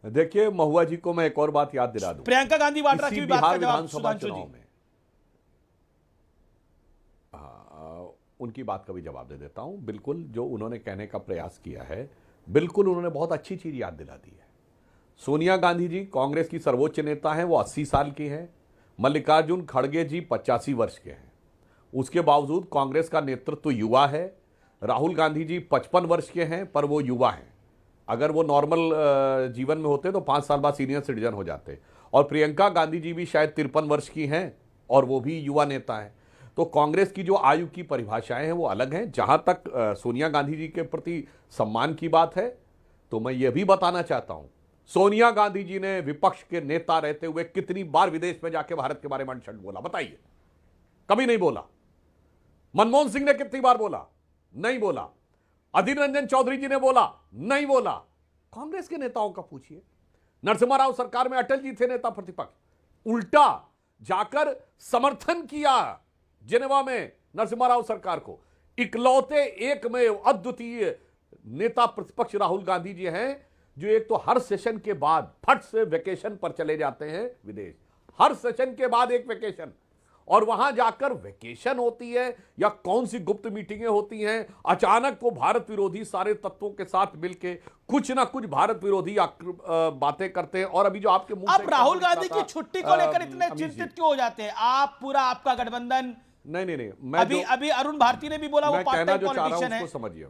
देखिए, महुआ जी को मैं एक और बात याद दिला दूं, प्रियंका गांधी वाड्रा की बात का जवाब सुधांशु जी। उनकी बात का भी जवाब दे देता हूं। बिल्कुल जो उन्होंने कहने का प्रयास किया है, बिल्कुल उन्होंने बहुत अच्छी चीज याद दिला दी है। सोनिया गांधी जी कांग्रेस की सर्वोच्च नेता हैं, वो 80 साल की हैं। मल्लिकार्जुन खड़गे जी 85 वर्ष के हैं। उसके बावजूद कांग्रेस का नेतृत्व युवा है। राहुल गांधी जी 55 वर्ष के हैं, पर वो युवा हैं। अगर वो नॉर्मल जीवन में होते तो 5 साल बाद सीनियर सिटीजन हो जाते। और प्रियंका गांधी जी भी शायद 53 वर्ष की हैं और वो भी युवा नेता हैं। तो कांग्रेस की जो आयु की परिभाषाएं हैं वो अलग हैं। जहां तक सोनिया गांधी जी के प्रति सम्मान की बात है, तो मैं ये भी बताना चाहता हूं, सोनिया गांधी जी ने विपक्ष के नेता रहते हुए कितनी बार विदेश में जाके भारत के बारे में अनशट बोला, बताइए? कभी नहीं बोला। मनमोहन सिंह ने कितनी बार बोला? नहीं बोला। अधीर रंजन चौधरी जी ने बोला? नहीं बोला। कांग्रेस के नेताओं का पूछिए। नरसिम्हा राव सरकार में अटल जी थे नेता प्रतिपक्ष, उल्टा जाकर समर्थन किया जिनेवा में नरसिम्हा राव सरकार को। इकलौते एकमेव अद्वितीय नेता प्रतिपक्ष राहुल गांधी जी हैं, जो एक तो हर सेशन के बाद फट से वेकेशन पर चले जाते हैं विदेश। हर सेशन के बाद एक वेकेशन, और वहां जाकर वेकेशन होती है या कौन सी गुप्त मीटिंगें होती हैं, अचानक वो भारत विरोधी सारे तत्वों के साथ मिलके कुछ ना कुछ भारत विरोधी बातें करते हैं। और अभी जो आपके मुंह आप राहुल गांधी की छुट्टी को लेकर इतने चिंतित क्यों हो जाते हैं? आप पूरा आपका गठबंधन नहीं, अभी अरुण भारती ने भी बोला वो पार्ट टाइम पॉलिटिशियन है। समझिए,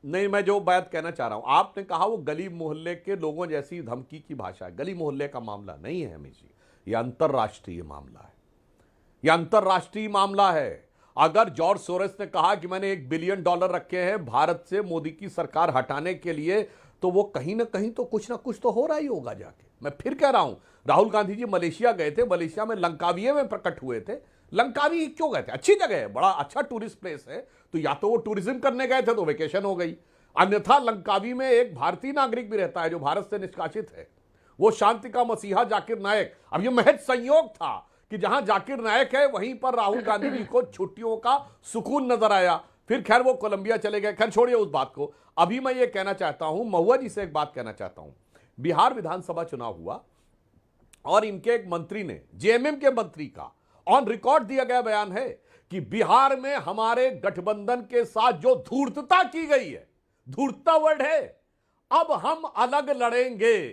नहीं, मैं जो बात कहना चाह रहा हूं, आपने कहा वो गली मोहल्ले के लोगों जैसी धमकी की भाषा है। गली मोहल्ले का मामला नहीं है हमें जी, ये अंतरराष्ट्रीय मामला है। ये अंतरराष्ट्रीय मामला है। अगर जॉर्ज सोरेस ने कहा कि मैंने $1 बिलियन रखे हैं भारत से मोदी की सरकार हटाने के लिए, तो वो कहीं ना कहीं तो कुछ ना कुछ तो हो रहा ही होगा जाके। मैं फिर कह रहा हूं, राहुल गांधी जी मलेशिया गए थे, मलेशिया में लंकाविये में प्रकट हुए थे। लंकावी क्यों गए थे? अच्छी जगह है, बड़ा अच्छा टूरिस्ट प्लेस है। तो या तो वो टूरिज्म करने गए थे तो वेकेशन हो गई, अन्यथा लंकावी में एक भारतीय नागरिक भी रहता है जो भारत से निष्कासित है, वो शांति का मसीहा जाकिर नायक। अब ये महज संयोग था कि जहां जाकिर नायक है वहीं पर राहुल गांधी जी को छुट्टियों का सुकून नजर आया। फिर खैर वो कोलंबिया चले गए। खैर छोड़िए उस बात को। अभी मैं ये कहना चाहता हूं, महुआ जी से एक बात कहना चाहता हूं। बिहार विधानसभा चुनाव हुआ और इनके एक मंत्री ने, जेएमएम के मंत्री का ऑन रिकॉर्ड दिया गया बयान है कि बिहार में हमारे गठबंधन के साथ जो धूर्तता की गई है, धूर्तता वर्ड है, अब हम अलग लड़ेंगे।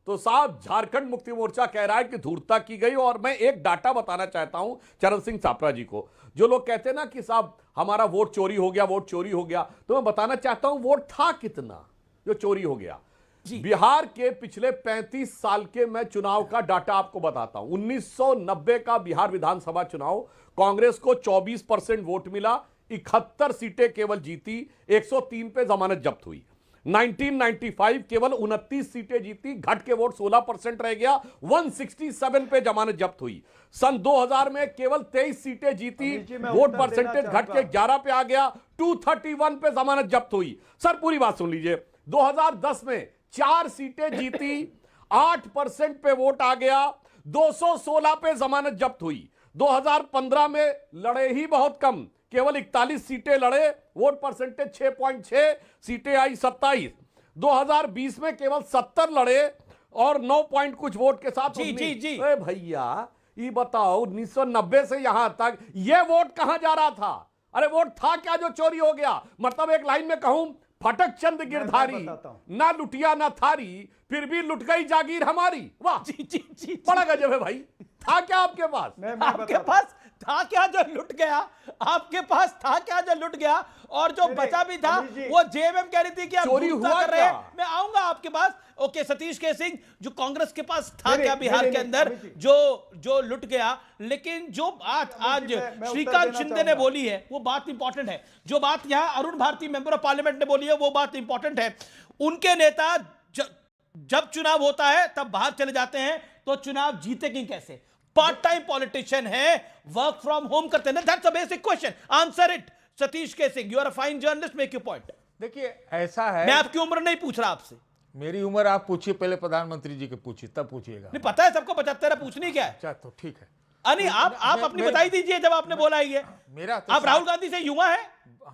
तो साहब झारखंड मुक्ति मोर्चा कह रहा है कि धूर्तता की गई। और मैं एक डाटा बताना चाहता हूं चरण सिंह चापरा जी को। जो लोग कहते हैं ना कि साहब हमारा वोट चोरी हो गया, वोट चोरी हो गया, तो मैं बताना चाहता हूं वोट था कितना जो चोरी हो गया। बिहार के पिछले 35 साल के मैं चुनाव का डाटा आपको बताता हूं। 1990 का बिहार विधानसभा चुनाव, कांग्रेस को 24% वोट मिला, 71 सीटें केवल जीती, 103 पे जमानत जब्त हुई। 1995 केवल 29 सीटें जीती, घट के वोट 16% रह गया, 167 पे जमानत जब्त हुई। सन 2000 में केवल 23 सीटें जीती, वोट परसेंटेज घट के 11 पे आ गया, 231 पे जमानत जब्त हुई। सर पूरी बात सुन लीजिए। 2010 में 4 सीटें जीती, 8% पे वोट आ गया, 216 पे जमानत जब्त हुई। 2015 में लड़े ही बहुत कम, केवल 41 सीटें लड़े, वोट परसेंटेज 6.6, सीटें आई 27। 2020 में केवल 70 लड़े और 9 पॉइंट कुछ वोट के साथ। जी भैया ये बताओ 1990 से यहां तक ये वोट कहां जा रहा था? अरे वोट था क्या जो चोरी हो गया? मतलब एक लाइन में कहूं, फटक चंद गिरधारी, ना लुटिया ना थारी, फिर भी लुट गई जागीर हमारी। वाह जी बड़ा गजब है भाई। था क्या आपके पास? आपके पास था क्या जो लुट गया? आपके पास था क्या जो लुट गया? और जो बचा भी था वो जेएमएम कह रही थी कि आप चोरी हुआ कर रहे हैं। मैं आऊंगा आपके पास। ओके, सतीश के सिंह, जो कांग्रेस के पास था क्या बिहार के अंदर जो लुट गया? लेकिन जो बात आज श्रीकांत शिंदे ने बोली है वो बात इंपॉर्टेंट है। जो बात यहां Arun Bharti member of parliament ने बोली है वो बात इंपॉर्टेंट है। उनके नेता जब चुनाव होता है तब बाहर चले जाते हैं, तो चुनाव जीतेंगे कैसे? पार्ट टाइम पॉलिटिशियन है, वर्क फ्रॉम होम करते हैं। That's a basic question, answer it. Satish K Singh, you are a fine journalist, make your point. देखिए ऐसा है, मैं आपकी उम्र नहीं पूछ रहा आपसे। मेरी उम्र आप पूछिए, पहले प्रधानमंत्री जी के पूछिए, तब पूछिएगा। नहीं पता है सबको 75 है, पूछनी क्या है? अच्छा तो ठीक है। नहीं आप अपनी बताई दीजिए जब आपने बोला ही है। मेरा तो आप राहुल गांधी से युवा है?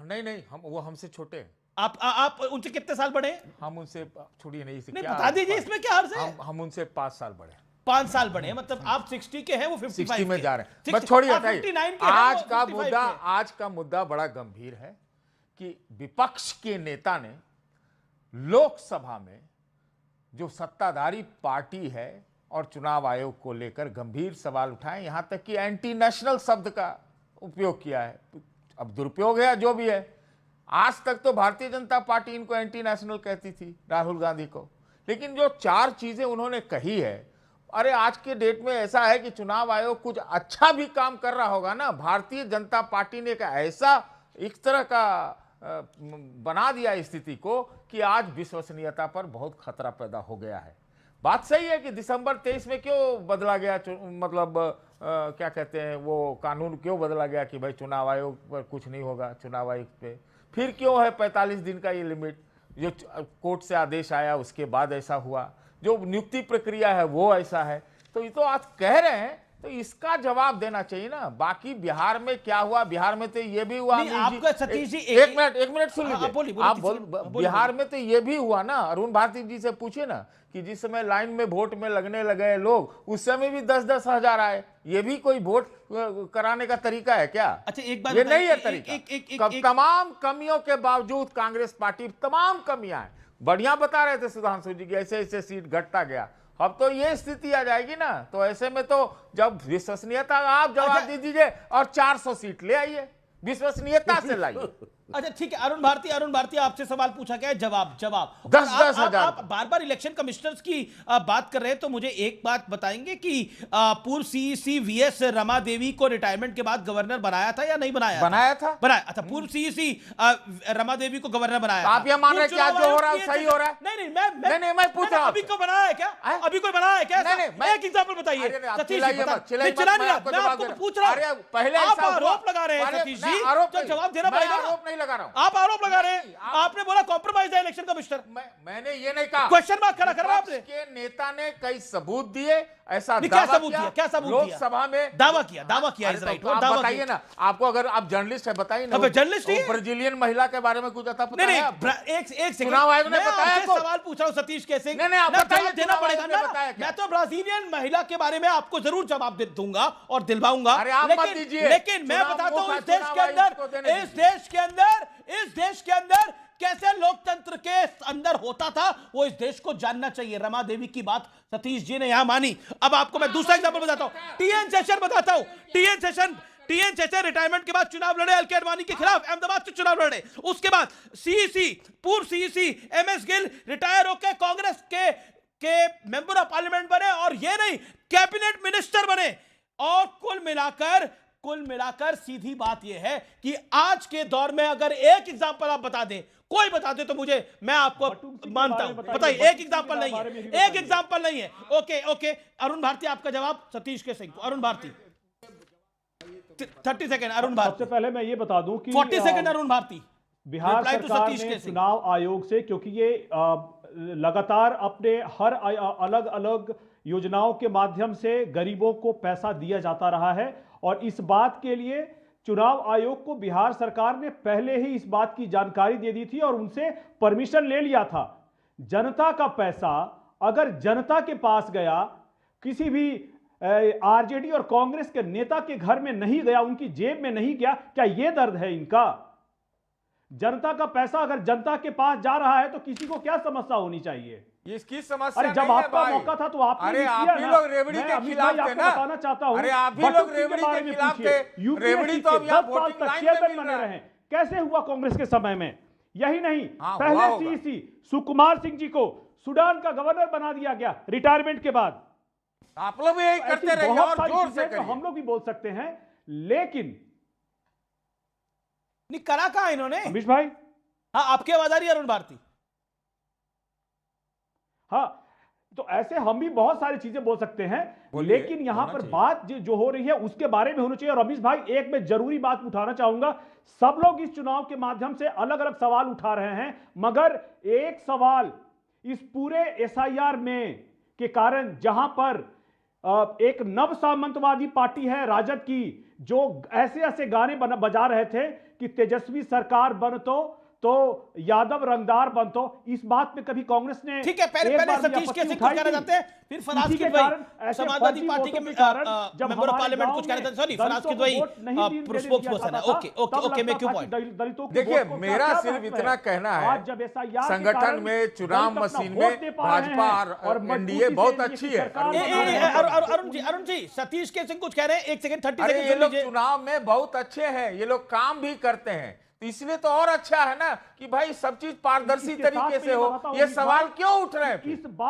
नहीं, वो हमसे छोटे हैं। आप उनसे कितने साल बड़े हैं? हम उनसे छोड़िए नहीं, बता दीजिए, इसमें क्या अर्ज है? हम उनसे 5 साल बड़े हैं। 5 साल बड़े हैं, मतलब आप 60 के हैं, वो 55 में जा रहे हैं। बस छोड़िए, आज का मुद्दा बड़ा गंभीर है कि विपक्ष के नेता ने लोकसभा में जो सत्ताधारी पार्टी है और चुनाव आयोग को लेकर गंभीर सवाल उठाए, यहां तक कि एंटी नेशनल शब्द का उपयोग किया है। अब दुरुपयोग है जो भी है, आज तक तो भारतीय जनता पार्टी इनको एंटी नेशनल कहती थी, राहुल गांधी को, लेकिन जो 4 चीजें उन्होंने कही है, अरे आज के डेट में ऐसा है कि चुनाव आयोग कुछ अच्छा भी काम कर रहा होगा ना, भारतीय जनता पार्टी ने ऐसा एक तरह का बना दिया स्थिति को कि आज विश्वसनीयता पर बहुत खतरा पैदा हो गया है। बात सही है कि दिसंबर 23 में क्यों बदला गया, मतलब क्या कहते हैं वो कानून क्यों बदला गया कि भाई चुनाव आयोग पर कुछ नहीं होगा, चुनाव आयोग पे फिर क्यों है 45 दिन का ये लिमिट, जो कोर्ट से आदेश आया उसके बाद ऐसा हुआ, जो नियुक्ति प्रक्रिया है वो ऐसा है। तो ये तो आज कह रहे हैं, तो इसका जवाब देना चाहिए ना। बाकी बिहार में क्या हुआ, बिहार में तो ये भी हुआ, आपका सतीश जी एक मिनट सुन लीजिए आप, बिहार में तो ये भी हुआ ना, अरुण भारती जी से पूछिए ना कि जिस समय लाइन में वोट में लगने लगे लोग, उस समय भी 10-10 हजार आए। ये भी कोई वोट कराने का तरीका है क्या? अच्छा एक बात ये नहीं है तरीका। तमाम कमियों के बावजूद कांग्रेस पार्टी, तमाम कमियां हैं, बढ़िया बता रहे थे सुधांशु जी की ऐसे ऐसे सीट घटता गया, अब तो ये स्थिति आ जाएगी ना। तो ऐसे में तो जब विश्वसनीयता, आप जवाब दे दीजिए और 400 सीट ले आइए, विश्वसनीयता से लाइए। अच्छा ठीक है, अरुण भारती आपसे सवाल पूछा गया है, जवाब 10-10 हजार। आप बार बार इलेक्शन कमिश्नर्स की बात कर रहे हैं, तो मुझे एक बात बताएंगे कि पूर्व सीईसी वीएस रमा देवी को रिटायरमेंट के बाद गवर्नर बनाया था या नहीं बनाया? बनाया था। अच्छा, पूर्व सीईसी रमा देवी को गवर्नर बनाया। आप ये मान रहे हैं कि आज जो हो रहा है सही हो रहा है? नहीं, मैं पूछ रहा हूं, अभी को बनाया है क्या? अभी कोई बनाया है क्या? एक एग्जाम्पल बताइए सतीश जी। मैं आपको पूछ रहा हूं, पहले आप आरोप लगा रहे हैं सतीश जी, तो जवाब देना पड़ेगा। आरोप नहीं लगा रहा हूं, आप आरोप लगा रहे हैं। आपने बोला कॉम्प्रोमाइज है इलेक्शन कमिश्नर। मैंने ये नहीं कहा। क्वेश्चन मार्क खड़ा करा आपने। के नेता ने कई सबूत दिए, ऐसा क्या सबूत दिया? क्या सबूत दिया? लोकसभा में दावा किया इस राइट। आप बताइए ना, आपको अगर आप जर्नलिस्ट है बताइए ना। जर्नलिस्ट नहीं, ब्राजीलियन महिला के बारे में कुछ पता है? नहीं, एक सेकंड, चुनाव आयोग ने बताया आपको? सवाल पूछ रहा हूं सतीश कैसे। नहीं, आप बताइए, देना पड़ेगा ना। मैं तो ब्राजीलियन महिला के बारे में आपको जरूर जवाब दूंगा और दिलवाऊंगा, लेकिन मैं बताता हूं इस देश के अंदर कैसे लोकतंत्र के अंदर होता था, वो इस देश को जानना चाहिए। रमा देवी की बात सतीश जी ने यहां मानी। अब आपको मैं दूसरा एग्जांपल बताता हूं, टीएन सेशन बताता हूं। टीएन सेशन रिटायरमेंट के बाद चुनाव लड़े, एलके अडवाणी के खिलाफ अहमदाबाद से चुनाव लड़े। उसके बाद पूर्व सीईसी एमएस गिल रिटायर होकर कांग्रेस के मेंबर ऑफ पार्लियामेंट बने, और ये नहीं, कैबिनेट मिनिस्टर बने। और कुल मिलाकर सीधी बात यह है कि आज के दौर में अगर एक एग्जांपल आप बता दें, कोई बता दे, तो मैं आपको मानता हूं। बताइए, एक एग्जांपल नहीं है। ओके, अरुण भारती आपका जवाब सतीश के सिंह। अरुण भारती 30 सेकंड। अरुण भारती, सबसे पहले मैं ये बता दूं कि 40 सेकंड अरुण भारती। बिहार सरकार ने चुनाव आयोग से, क्योंकि ये लगातार अपने हर अलग अलग योजनाओं के माध्यम से गरीबों को पैसा दिया जाता रहा है, और इस बात के लिए चुनाव आयोग को बिहार सरकार ने पहले ही इस बात की जानकारी दे दी थी और उनसे परमिशन ले लिया था। जनता का पैसा अगर जनता के पास गया, किसी भी आरजेडी और कांग्रेस के नेता के घर में नहीं गया, उनकी जेब में नहीं गया, क्या यह दर्द है इनका? जनता का पैसा अगर जनता के पास जा रहा है तो किसी को क्या समस्या होनी चाहिए? इसकी समस्या अरे जब आपका मौका था तो आपने अरे आप ही लोग रेवड़ी के खिलाफ थे ना। बताना चाहता हूं, अरे आप ही लोग रेवड़ी के खिलाफ थे। रेवड़ी तो अब यहां वोटिंग लाइन में बने रहे। कैसे हुआ कांग्रेस के समय में? यही नहीं, पहले सीईसी सुकुमार सिंह जी को सूडान का गवर्नर बना दिया गया रिटायरमेंट के बाद। आप लोग यही करते रहे और जोर से तो हम लोग भी बोल सकते हैं, लेकिन करा कहां इन्होंने? अमीश भाई, हाँ, आपकी आवाज आ रही है अरुण भारती? हाँ, तो ऐसे हम भी बहुत सारी चीजें बोल सकते हैं, लेकिन यहां पर बात जो हो रही है उसके बारे में होनी चाहिए। और रमेश भाई, एक मैं जरूरी बात उठाना चाहूंगा, सब लोग इस चुनाव के माध्यम से अलग अलग सवाल उठा रहे हैं, मगर एक सवाल इस पूरे एसआईआर में के कारण, जहां पर एक नव सामंतवादी पार्टी है राजद की, जो ऐसे ऐसे गाने बजा रहे थे कि तेजस्वी सरकार बन तो तो यादव रंगदार बनतो। इस बात पे कभी कांग्रेस ने ठीक है, पहले सतीश के सिंह कुछ कहना चाहते हैं, फिर फराज किदवई समाजवादी पार्टी के मेंबर ऑफ पार्लियामेंट कुछ कहना चाहते हैं। सॉरी, फराज किदवई स्पोक्सपर्सन है। Okay, make your point. देखिए, मेरा सिर्फ इतना कहना है, संगठन में चुनाव मशीन में भाजपा और एनडीए बहुत अच्छी है। अरुण जी, सतीश के सिंह कुछ कह रहे हैं, 1 सेकंड 30 सेकंड। ये लोग चुनाव में बहुत अच्छे हैं, ये लोग काम भी करते हैं, तो इसलिए तो और अच्छा है ना कि भाई सब चीज पारदर्शी तरीके से हो। ये सवाल क्यों उठ रहे हैं?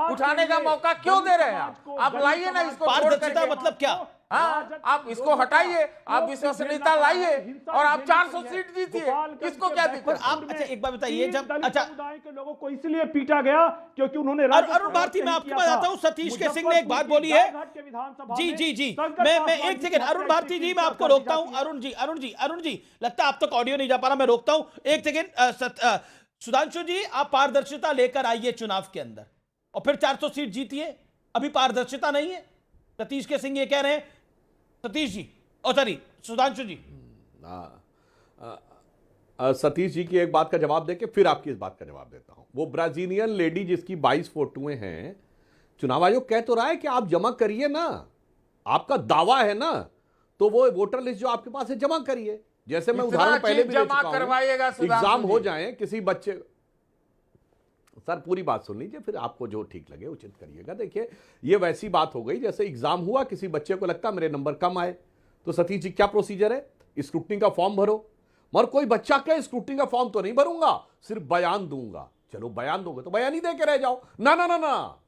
उठाने का मौका क्यों दे रहे हैं आप लाइए ना इसको। पारदर्शिता मतलब क्या? हाँ, आप इसको हटाइए, आप विश्वसनीयता लाइए और आप 400 सीट जीतिए, किसको क्या दिक्कत? आप अच्छा एक बात बताइए, जब अच्छा समुदाय के लोगों को इसलिए पीटा गया क्योंकि उन्होंने अरुण भारती, मैं आपके पास आता हूं। सतीश के सिंह ने एक बात बोली है। जी, मैं 1 सेकंड, अरुण भारती जी, मैं आपको रोकता हूं। अरुण जी, लगता है आप तक ऑडियो नहीं जा पा रहा, मैं रोकता हूं 1 सेकंड। सुधांशु जी, आप पारदर्शिता लेकर आइए चुनाव के अंदर और फिर 400 सीट जीतिए। अभी पारदर्शिता नहीं है, सतीश के सिंह ये कह रहे हैं। सतीश जी, सॉरी सुधांशु जी। सतीश जी की एक बात का जवाब देके फिर आपकी इस बात का जवाब देता हूं। वो ब्राजीलियन लेडी जिसकी 22 फोटोएं हैं, चुनाव आयोग कह तो रहा है कि आप जमा करिए ना, आपका दावा है ना, तो वो वोटर लिस्ट जो आपके पास है जमा करिए। जैसे मैं उदाहरण पहले भी जमा करवाइएगा, एग्जाम हो जाए किसी बच्चे, सर पूरी बात सुन लीजिए, फिर आपको जो ठीक लगे उचित करिएगा। देखिए, ये वैसी बात हो गई जैसे एग्जाम हुआ, किसी बच्चे को लगता मेरे नंबर कम आए, तो सतीश जी क्या प्रोसीजर है? स्क्रूटनी का फॉर्म भरो। मगर कोई बच्चा क्या स्क्रूटनी का फॉर्म तो नहीं भरूंगा, सिर्फ बयान दूंगा। चलो बयान दोगे तो बयान ही दे के रह जाओ। ना,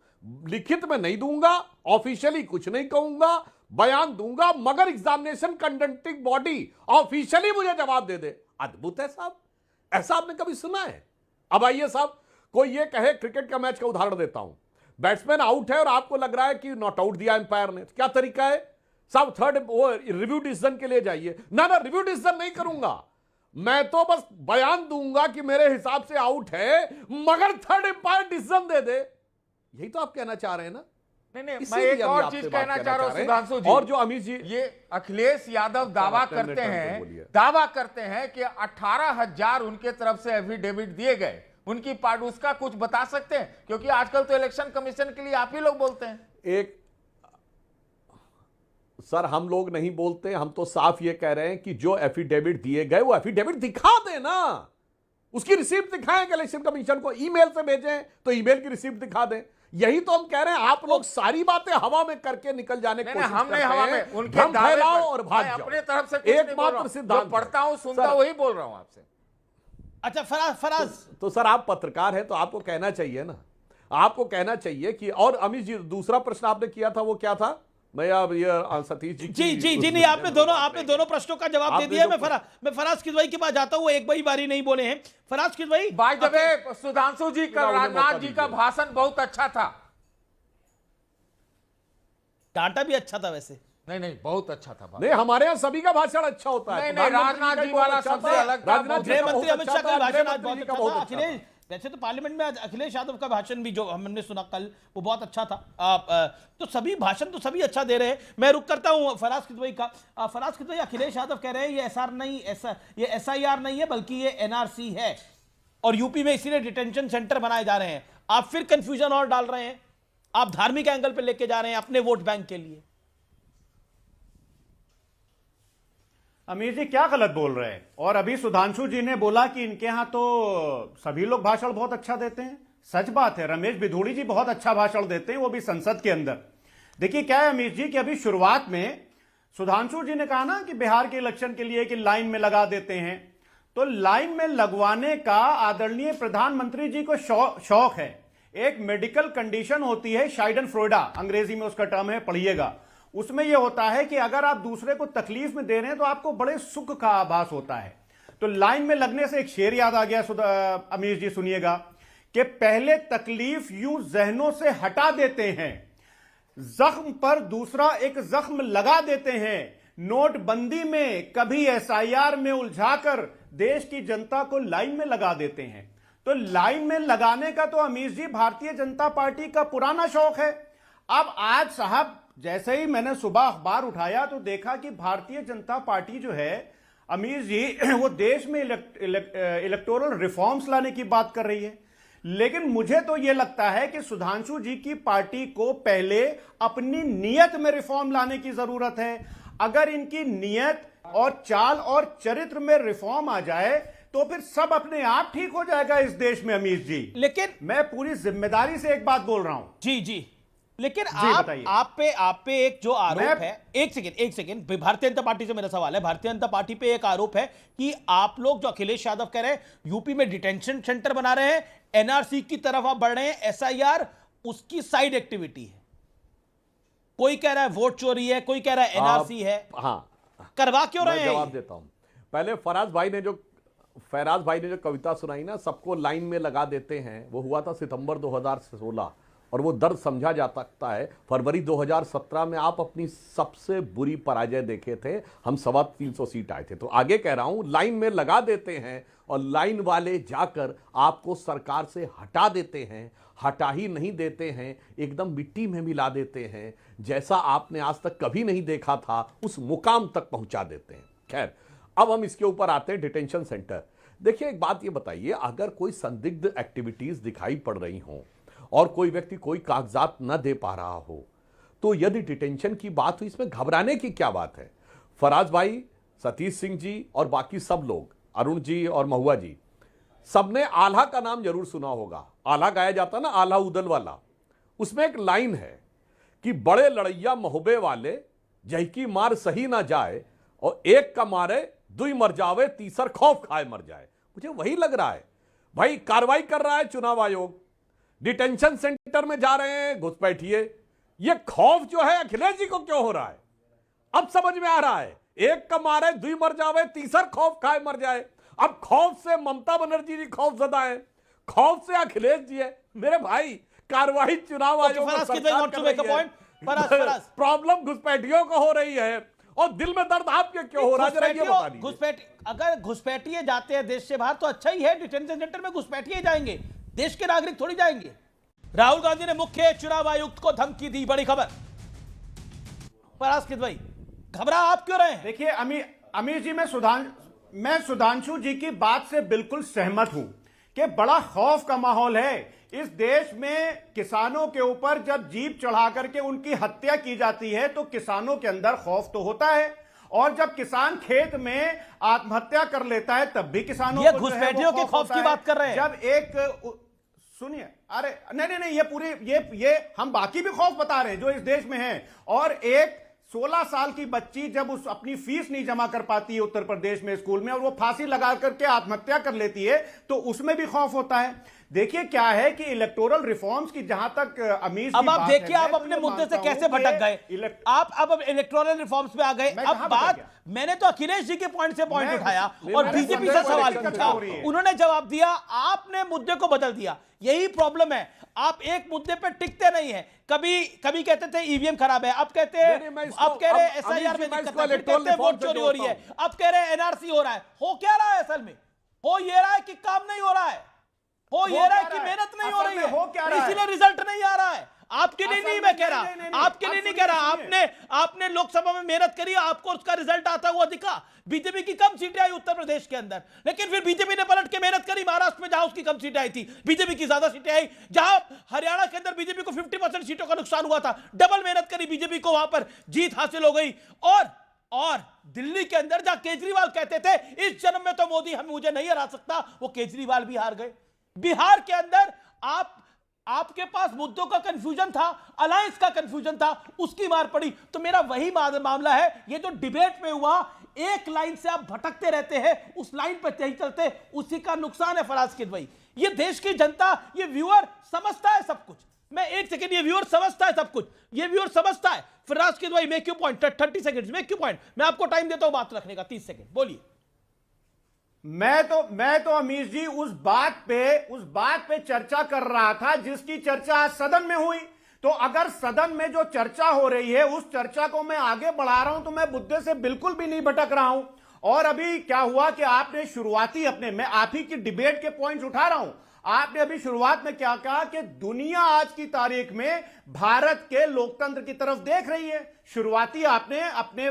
लिखित में नहीं दूंगा, ऑफिशियली कुछ नहीं कहूंगा, बयान दूंगा, मगर एग्जामिनेशन कंडक्टिंग बॉडी ऑफिशियली मुझे जवाब दे दे। अद्भुत है साहब, ऐसा आपने कभी सुना है? अब आइए साहब, कोई ये कहे, क्रिकेट का मैच का उदाहरण देता हूं, बैट्समैन आउट है और आपको लग रहा है कि नॉट आउट दिया एम्पायर ने, तो क्या तरीका है साहब? थर्ड वो रिव्यू डिसीजन के लिए जाइए। ना, रिव्यू डिसीजन नहीं करूंगा, मैं तो बस बयान दूंगा कि मेरे हिसाब से आउट है, मगर थर्ड एम्पायर डिसीजन दे दे। यही तो आप कहना चाह रहे हैं ना? नहीं, मैं एक और चीज कहना चाह रहा हूं सुधांशु जी। और जो अमित जी, ये अखिलेश यादव दावा करते हैं कि 18,000 उनके तरफ से एफिडेविट दिए गए, उनकी पार्ट, उसका कुछ बता सकते हैं? क्योंकि आजकल तो इलेक्शन कमीशन के लिए आप ही लोग बोलते हैं। सर हम लोग नहीं बोलते, हम तो साफ ये कह रहे हैं कि जो एफिडेविट दिए गए वो एफिडेविट दिखा देना, उसकी रिसीप्ट दिखाएं इलेक्शन कमीशन को, ईमेल से भेजें तो ईमेल की रिसीप्ट दिखा दें। यही तो हम कह रहे हैं, आप लोग सारी बातें हवा में करके निकल जाने की कोशिश करते हैं। हवा में उनके दावे और भाग जाओ। अपने तरफ से एकमात्र सिद्धांत पढ़ता हूं, सुनता वही बोल रहा हूं आपसे। अच्छा फराज, तो सर आप पत्रकार हैं तो आपको कहना चाहिए ना, आपको कहना चाहिए कि, और अमित जी दूसरा प्रश्न आपने किया था वो क्या था? मैं अब ये सतीश जी नहीं, आपने दोनों प्रश्नों का जवाब दे दिया। मैं फराज किदवई के पास जाता हूं, एक बारी नहीं बोले हैं Faraz Kidwai. By the way, Sudhanshu ji का, राजनाथ जी का भाषण बहुत अच्छा था। डांटा भी अच्छा था वैसे। नहीं, बहुत अच्छा था। नहीं, हमारे यहाँ सभी का भाषण अच्छा होता है। नहीं, राजनाथ जी वाला सबसे अलग। गृह मंत्री अमित शाह का भाषण आज बहुत अच्छा था। अखिलेश, वैसे तो पार्लियामेंट में आज अखिलेश यादव का भाषण भी जो हमने सुना कल, वो बहुत अच्छा था। तो सभी भाषण तो सभी अच्छा दे रहे हैं। मैं रुक करता हूं फराज किदवई का। फराज किदवई, अखिलेश यादव कह रहे हैं ये SIR नहीं है बल्कि ये NRC है, और यूपी में इसीलिए डिटेंशन सेंटर बनाए जा रहे हैं। आप फिर कंफ्यूजन और डाल रहे हैं, आप धार्मिक एंगल पर लेके जा रहे हैं अपने वोट बैंक के लिए। अमीर जी क्या गलत बोल रहे हैं? और अभी सुधांशु जी ने बोला कि इनके यहां तो सभी लोग भाषण बहुत अच्छा देते हैं। सच बात है, रमेश बिधूड़ी जी बहुत अच्छा भाषण देते हैं, वो भी संसद के अंदर। देखिए क्या है अमीर जी कि अभी शुरुआत में सुधांशु जी ने कहा ना कि बिहार के इलेक्शन के लिए कि लाइन में लगा देते हैं, तो लाइन में लगवाने का आदरणीय प्रधानमंत्री जी को शौक है। एक मेडिकल कंडीशन होती है, शाइडनफ्रोइडा अंग्रेजी में उसका टर्म है, पढ़िएगा। उसमें यह होता है कि अगर आप दूसरे को तकलीफ में दे रहे हैं तो आपको बड़े सुख का आभास होता है। तो लाइन में लगने से एक शेर याद आ गया अमीर जी, सुनिएगा कि पहले तकलीफ यूं जहनों से हटा देते हैं, जख्म पर दूसरा एक जख्म लगा देते हैं। नोटबंदी में कभी SIR में उलझाकर देश की जनता को लाइन में लगा देते हैं। तो लाइन में लगाने का तो अमीर जी भारतीय जनता पार्टी का पुराना शौक है। अब आज साहब जैसे ही मैंने सुबह अखबार उठाया तो देखा कि भारतीय जनता पार्टी जो है अमीर जी वो देश में इलेक्टोरल रिफॉर्म्स लाने की बात कर रही है, लेकिन मुझे तो यह लगता है कि सुधांशु जी की पार्टी को पहले अपनी नीयत में रिफॉर्म लाने की जरूरत है। अगर इनकी नीयत और चाल और चरित्र में रिफॉर्म आ जाए तो फिर सब अपने आप ठीक हो जाएगा इस देश में अमीर जी। लेकिन मैं पूरी जिम्मेदारी से एक बात बोल रहा हूं। जी जी, लेकिन जी आप पे एक जो आरोप है, एक सेकंड, भारतीय जनता पार्टी से मेरा सवाल है। भारतीय जनता पार्टी पे एक आरोप है कि आप लोग, जो अखिलेश यादव कह रहे हैं, यूपी में डिटेंशन सेंटर बना रहे हैं, एनआरसी की तरफ आप बढ़ रहे हैं, एसआईआर उसकी साइड एक्टिविटी है। कोई कह रहा है वोट चोरी है, कोई कह रहा है एनआरसी है। हाँ, करवा क्यों रहे हैं? जवाब देता हूं। पहले फराज भाई ने जो कविता सुनाई ना, सबको लाइन में लगा देते हैं, वो हुआ था सितंबर 2016 और वो दर्द समझा जा सकता है। फरवरी 2017 में आप अपनी सबसे बुरी पराजय देखे थे, हम 325 सीट आए थे। तो आगे कह रहा हूं, लाइन में लगा देते हैं और लाइन वाले जाकर आपको सरकार से हटा देते हैं, हटा ही नहीं देते हैं, एकदम मिट्टी में मिला देते हैं, जैसा आपने आज तक कभी नहीं देखा था उस मुकाम तक पहुंचा देते हैं। खैर, अब हम इसके ऊपर आते हैं, डिटेंशन सेंटर। देखिए, एक बात ये बताइए, अगर कोई संदिग्ध एक्टिविटीज दिखाई पड़ रही हों और कोई व्यक्ति कोई कागजात न दे पा रहा हो, तो यदि डिटेंशन की बात हुई, इसमें घबराने की क्या बात है? फराज भाई, सतीश सिंह जी और बाकी सब लोग, अरुण जी और महुआ जी, सबने आल्हा का नाम जरूर सुना होगा। आल्हा गाया जाता ना, आल्हा उदल वाला। उसमें एक लाइन है कि बड़े लड़ैया महुबे वाले, जहकी मार सही ना जाए, और एक का मारे दुई मर जावे, तीसर खौफ खाए मर जाए। मुझे वही लग रहा है भाई। कार्रवाई कर रहा है चुनाव आयोग, डिटेंशन सेंटर में जा रहे हैं घुसपैठिए। ये खौफ जो है अखिलेश जी को क्यों हो रहा है, अब समझ में आ रहा है। एक का मारे दुई मर जावे, तीसर खौफ खाए मर जाए। अब खौफ से ममता बनर्जी जी खौफ जदा है, खौफ से अखिलेश जी है। मेरे भाई, कार्रवाई चुनाव आयोग प्रॉब्लम घुसपैठियों को हो रही है और दिल में दर्द आपके क्यों हो रहा है? अगर घुसपैठिए जाते हैं देश से बाहर तो अच्छा ही है, डिटेंशन सेंटर में घुसपैठिए जाएंगे, देश के नागरिक थोड़ी जाएंगे। राहुल गांधी ने मुख्य चुनाव आयुक्त को धमकी दी, बड़ी खबर। परास्कित भाई, घबरा आप क्यों रहे हैं? देखिए अमीर जी, मैं सुधांशु जी की बात से बिल्कुल सहमत हूं कि बड़ा खौफ का माहौल है इस देश में। किसानों के ऊपर जब जीप चढ़ा करके उनकी हत्या की जाती है तो किसानों के अंदर खौफ तो होता है, और जब किसान खेत में आत्महत्या कर लेता है तब भी किसानों को घुसपैठियों के खौफ की बात कर रहे हैं। जब एक सुनिए, अरे नहीं, ये पूरी ये हम बाकी भी खौफ बता रहे हैं जो इस देश में है। और एक 16 साल की बच्ची जब उस अपनी फीस नहीं जमा कर पाती है उत्तर प्रदेश में स्कूल में, और वो फांसी लगा करके आत्महत्या कर लेती है, तो उसमें भी खौफ होता है। देखिए क्या है कि इलेक्टोरल रिफॉर्म्स की जहां तक अमीर अब आप देखिए, आप अपने मुद्दे से कैसे भटक गए। आप अब इलेक्टोरल रिफॉर्म्स पे आ गए। अब बात, मैंने तो अखिलेश जी के पॉइंट से पॉइंट उठाया और बीजेपी से सवाल पूछा, उन्होंने जवाब दिया, आपने मुद्दे को बदल दिया। यही प्रॉब्लम है, आप एक मुद्दे पे टिकते नहीं है। कभी कहते थे ईवीएम खराब है, अब कहते हैं, अब कह रहे हैं एसआईआर में दिक्कत है, फिर कहते हैं वोट चोरी हो रही है, अब कह रहे हैं एनआरसी हो रहा है। हो क्या रहा है असल में? हो ये रहा है कि काम नहीं हो रहा है, हो ये रहा है कि मेहनत नहीं हो रही है, इसीलिए रिजल्ट नहीं आ रहा है। आपके लिए नहीं मैं कह रहा, आपके लिए नहीं कह रहा। आपने लोकसभा में मेहनत करी, आपको उसका रिजल्ट आता हुआ दिखा। बीजेपी की कम सीटें आई उत्तर प्रदेश के अंदर, लेकिन फिर बीजेपी ने पलट के मेहनत करी महाराष्ट्र में, जहां उसकी कम सीटें आई थी, बीजेपी की ज्यादा सीटें आई। जहां हरियाणा के अंदर बीजेपी को 50% सीटों का नुकसान हुआ था, डबल मेहनत करी बीजेपी को, वहां पर जीत हासिल हो गई। और दिल्ली के अंदर जहां केजरीवाल कहते थे इस जन्म में तो मोदी मुझे नहीं हरा सकता, वो केजरीवाल भी हार गए। बिहार के अंदर आपके पास मुद्दों का कंफ्यूजन था, अलायंस का कंफ्यूजन था, उसकी मार पड़ी। तो मेरा वही मामला है, ये जो डिबेट में हुआ, एक लाइन से आप भटकते रहते हैं, उस लाइन पर नहीं चलते, उसी का नुकसान है फराज़ भाई। ये देश की जनता, ये व्यूअर समझता है सब कुछ। मैं एक सेकंड, ये व्यूअर समझता है सब कुछ, ये व्यूअर समझता है। फराज़ भाई, make you point, 30 second make you point. मैं आपको टाइम देता हूं बात रखने का, 30 सेकंड बोलिए। मैं तो अमीर जी उस बात पे चर्चा कर रहा था जिसकी चर्चा आज सदन में हुई। तो अगर सदन में जो चर्चा हो रही है उस चर्चा को मैं आगे बढ़ा रहा हूं, तो मैं मुद्दे से बिल्कुल भी नहीं भटक रहा हूं। और अभी क्या हुआ कि आपने शुरुआती मैं आप ही की डिबेट के पॉइंट्स उठा रहा हूं। आपने अभी शुरुआत में क्या कहा कि दुनिया आज की तारीख में भारत के लोकतंत्र की तरफ देख रही है। शुरुआती आपने अपने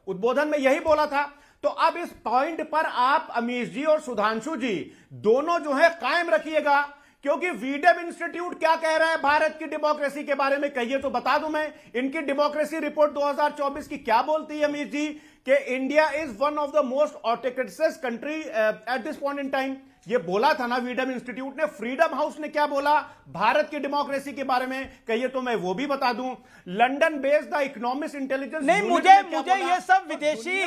उद्बोधन में यही बोला था। तो अब इस पॉइंट पर आप अमीश जी और सुधांशु जी दोनों जो है कायम रखिएगा, क्योंकि वीडम इंस्टीट्यूट क्या कह रहा है भारत की डेमोक्रेसी के बारे में, कहिए तो बता दूं मैं। इनकी डेमोक्रेसी रिपोर्ट 2024 की क्या बोलती है अमीश जी, कि India is one of the most autocratic country at this point in time. ये बोला था ना वीडम इंस्टीट्यूट ने। फ्रीडम हाउस ने क्या बोला भारत की डेमोक्रेसी के बारे में, कहिए तो मैं वो भी बता दूं। London based the economics intelligence नहीं, मुझे ये सब विदेशी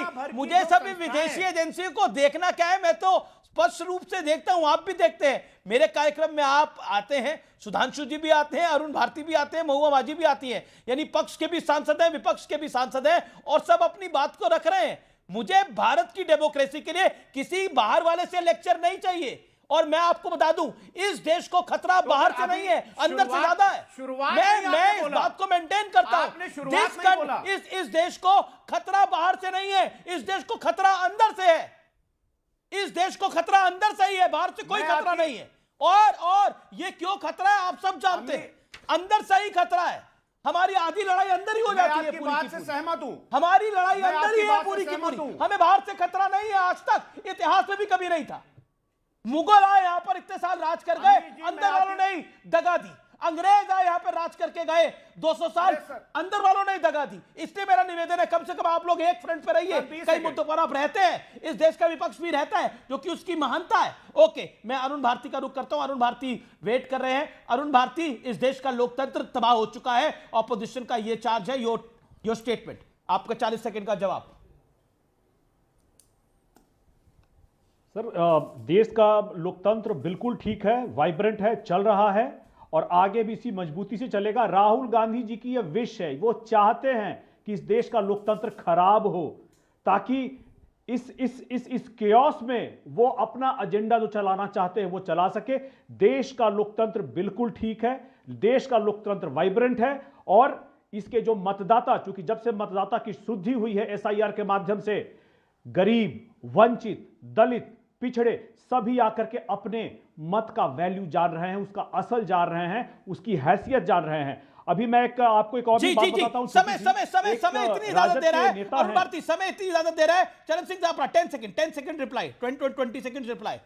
एजेंसियों को देखना क्या है, मैं तो स्पष्ट रूप से देखता हूं, आप भी देखते हैं। मेरे कार्यक्रम में आप आते हैं, सुधांशु जी भी आते हैं, अरुण भारती भी आते हैं, महुआ माजी भी आती हैं, यानी पक्ष के भी सांसद हैं, विपक्ष के भी सांसद हैं, और सब अपनी बात को रख रहे हैं। मुझे भारत की डेमोक्रेसी के लिए किसी बाहर वाले से लेक्चर नहीं चाहिए। और मैं आपको बता दूं, इस देश को खतरा बाहर से नहीं है, अंदर से ज्यादा है। मैं इस बात को मेंटेन करता हूं। इस देश को खतरा बाहर से नहीं है, इस देश को खतरा अंदर से है। इस देश को खतरा अंदर से ही है, बाहर से कोई खतरा नहीं है। और ये क्यों खतरा है आप सब जानते हैं, अंदर से ही खतरा है। हमारी आधी लड़ाई अंदर ही हो जाती है, पूरी बात से सहमत हूं। हमारी लड़ाई अंदर ही है पूरी की पूरी। हमें बाहर से खतरा नहीं है, आज तक इतिहास में भी कभी नहीं था। मुगल आए यहां पर, इतने साल राज कर गए, अंदर वालों ने ही दगा दी। अंग्रेज आए यहां पर, राज करके गए 200 साल, अंदर वालों ने ही दगा दी। इसलिए मेरा निवेदन है, कम से कम आप लोग एक फ्रंट पर रहिए। कई मुद्दों पर आप रहते हैं, इस देश का विपक्ष भी रहता है, जो कि उसकी महानता है। ओके, मैं अरुण भारती का रुख करता हूं। अरुण भारती वेट कर रहे हैं। अरुण भारती, इस देश का लोकतंत्र तबाह हो चुका है, ऑपोजिशन का ये चार्ज है, योर स्टेटमेंट, आपका 40 सेकंड का जवाब। सर, देश का लोकतंत्र बिल्कुल ठीक है, वाइब्रेंट है, चल रहा है और आगे भी इसी मजबूती से चलेगा। राहुल गांधी जी की यह विश है, वो चाहते हैं कि इस देश का लोकतंत्र खराब हो, ताकि इस केओस में वो अपना एजेंडा जो चलाना चाहते हैं वो चला सके। देश का लोकतंत्र बिल्कुल ठीक है, देश का लोकतंत्र वाइब्रेंट है, और इसके जो मतदाता, चूंकि जब से मतदाता की शुद्धि हुई है एसआईआर के माध्यम से, गरीब, वंचित, दलित, पिछड़े सभी आकर के अपने मत का वैल्यू जान रहे हैं, उसका असल जान रहे हैं, उसकी हैसियत जान रहे हैं। अभी मैं आपको एक और बात बताता हूं। समय इतनी इजाजत दे रहा है, और भारती समय इतनी इजाजत दे रहा है। चरण सिंह साहब 10 सेकंड रिप्लाई, 20 सेकंड रिप्लाई।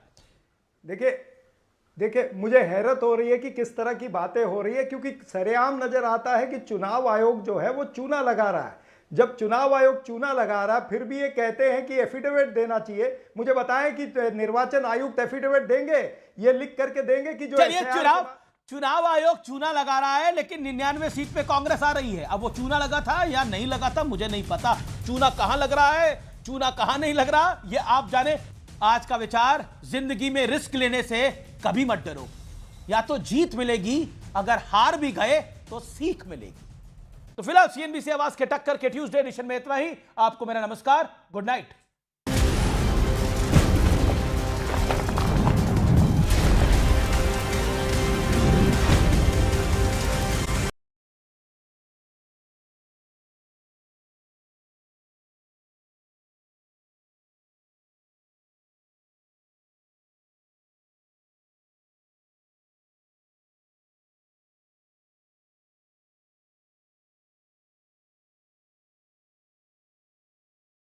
देखिए मुझे हैरत हो रही है कि किस तरह की बातें हो रही है, क्योंकि सरेआम नजर आता है कि चुनाव आयोग जो है वो चूना लगा रहा है। जब चुनाव आयोग चूना लगा रहा, फिर भी ये कहते हैं कि एफिडेविट देना चाहिए। मुझे बताएं कि निर्वाचन आयुक्त एफिडेविट देंगे, ये लिख करके देंगे कि जो चुनाव आयोग चूना लगा रहा है, लेकिन 99 सीट पे कांग्रेस आ रही है। अब वो चूना लगा था या नहीं लगा था मुझे नहीं पता। चूना कहां लग रहा है, चूना कहां नहीं लग रहा, ये आप जाने। आज का विचार, जिंदगी में रिस्क लेने से कभी मत डरो, या तो जीत मिलेगी, अगर हार भी गए तो सीख मिलेगी। तो फिलहाल सीएनबीसी आवाज के टक्कर के ट्यूसडे एडिशन में इतना ही। आपको मेरा नमस्कार, गुड नाइट।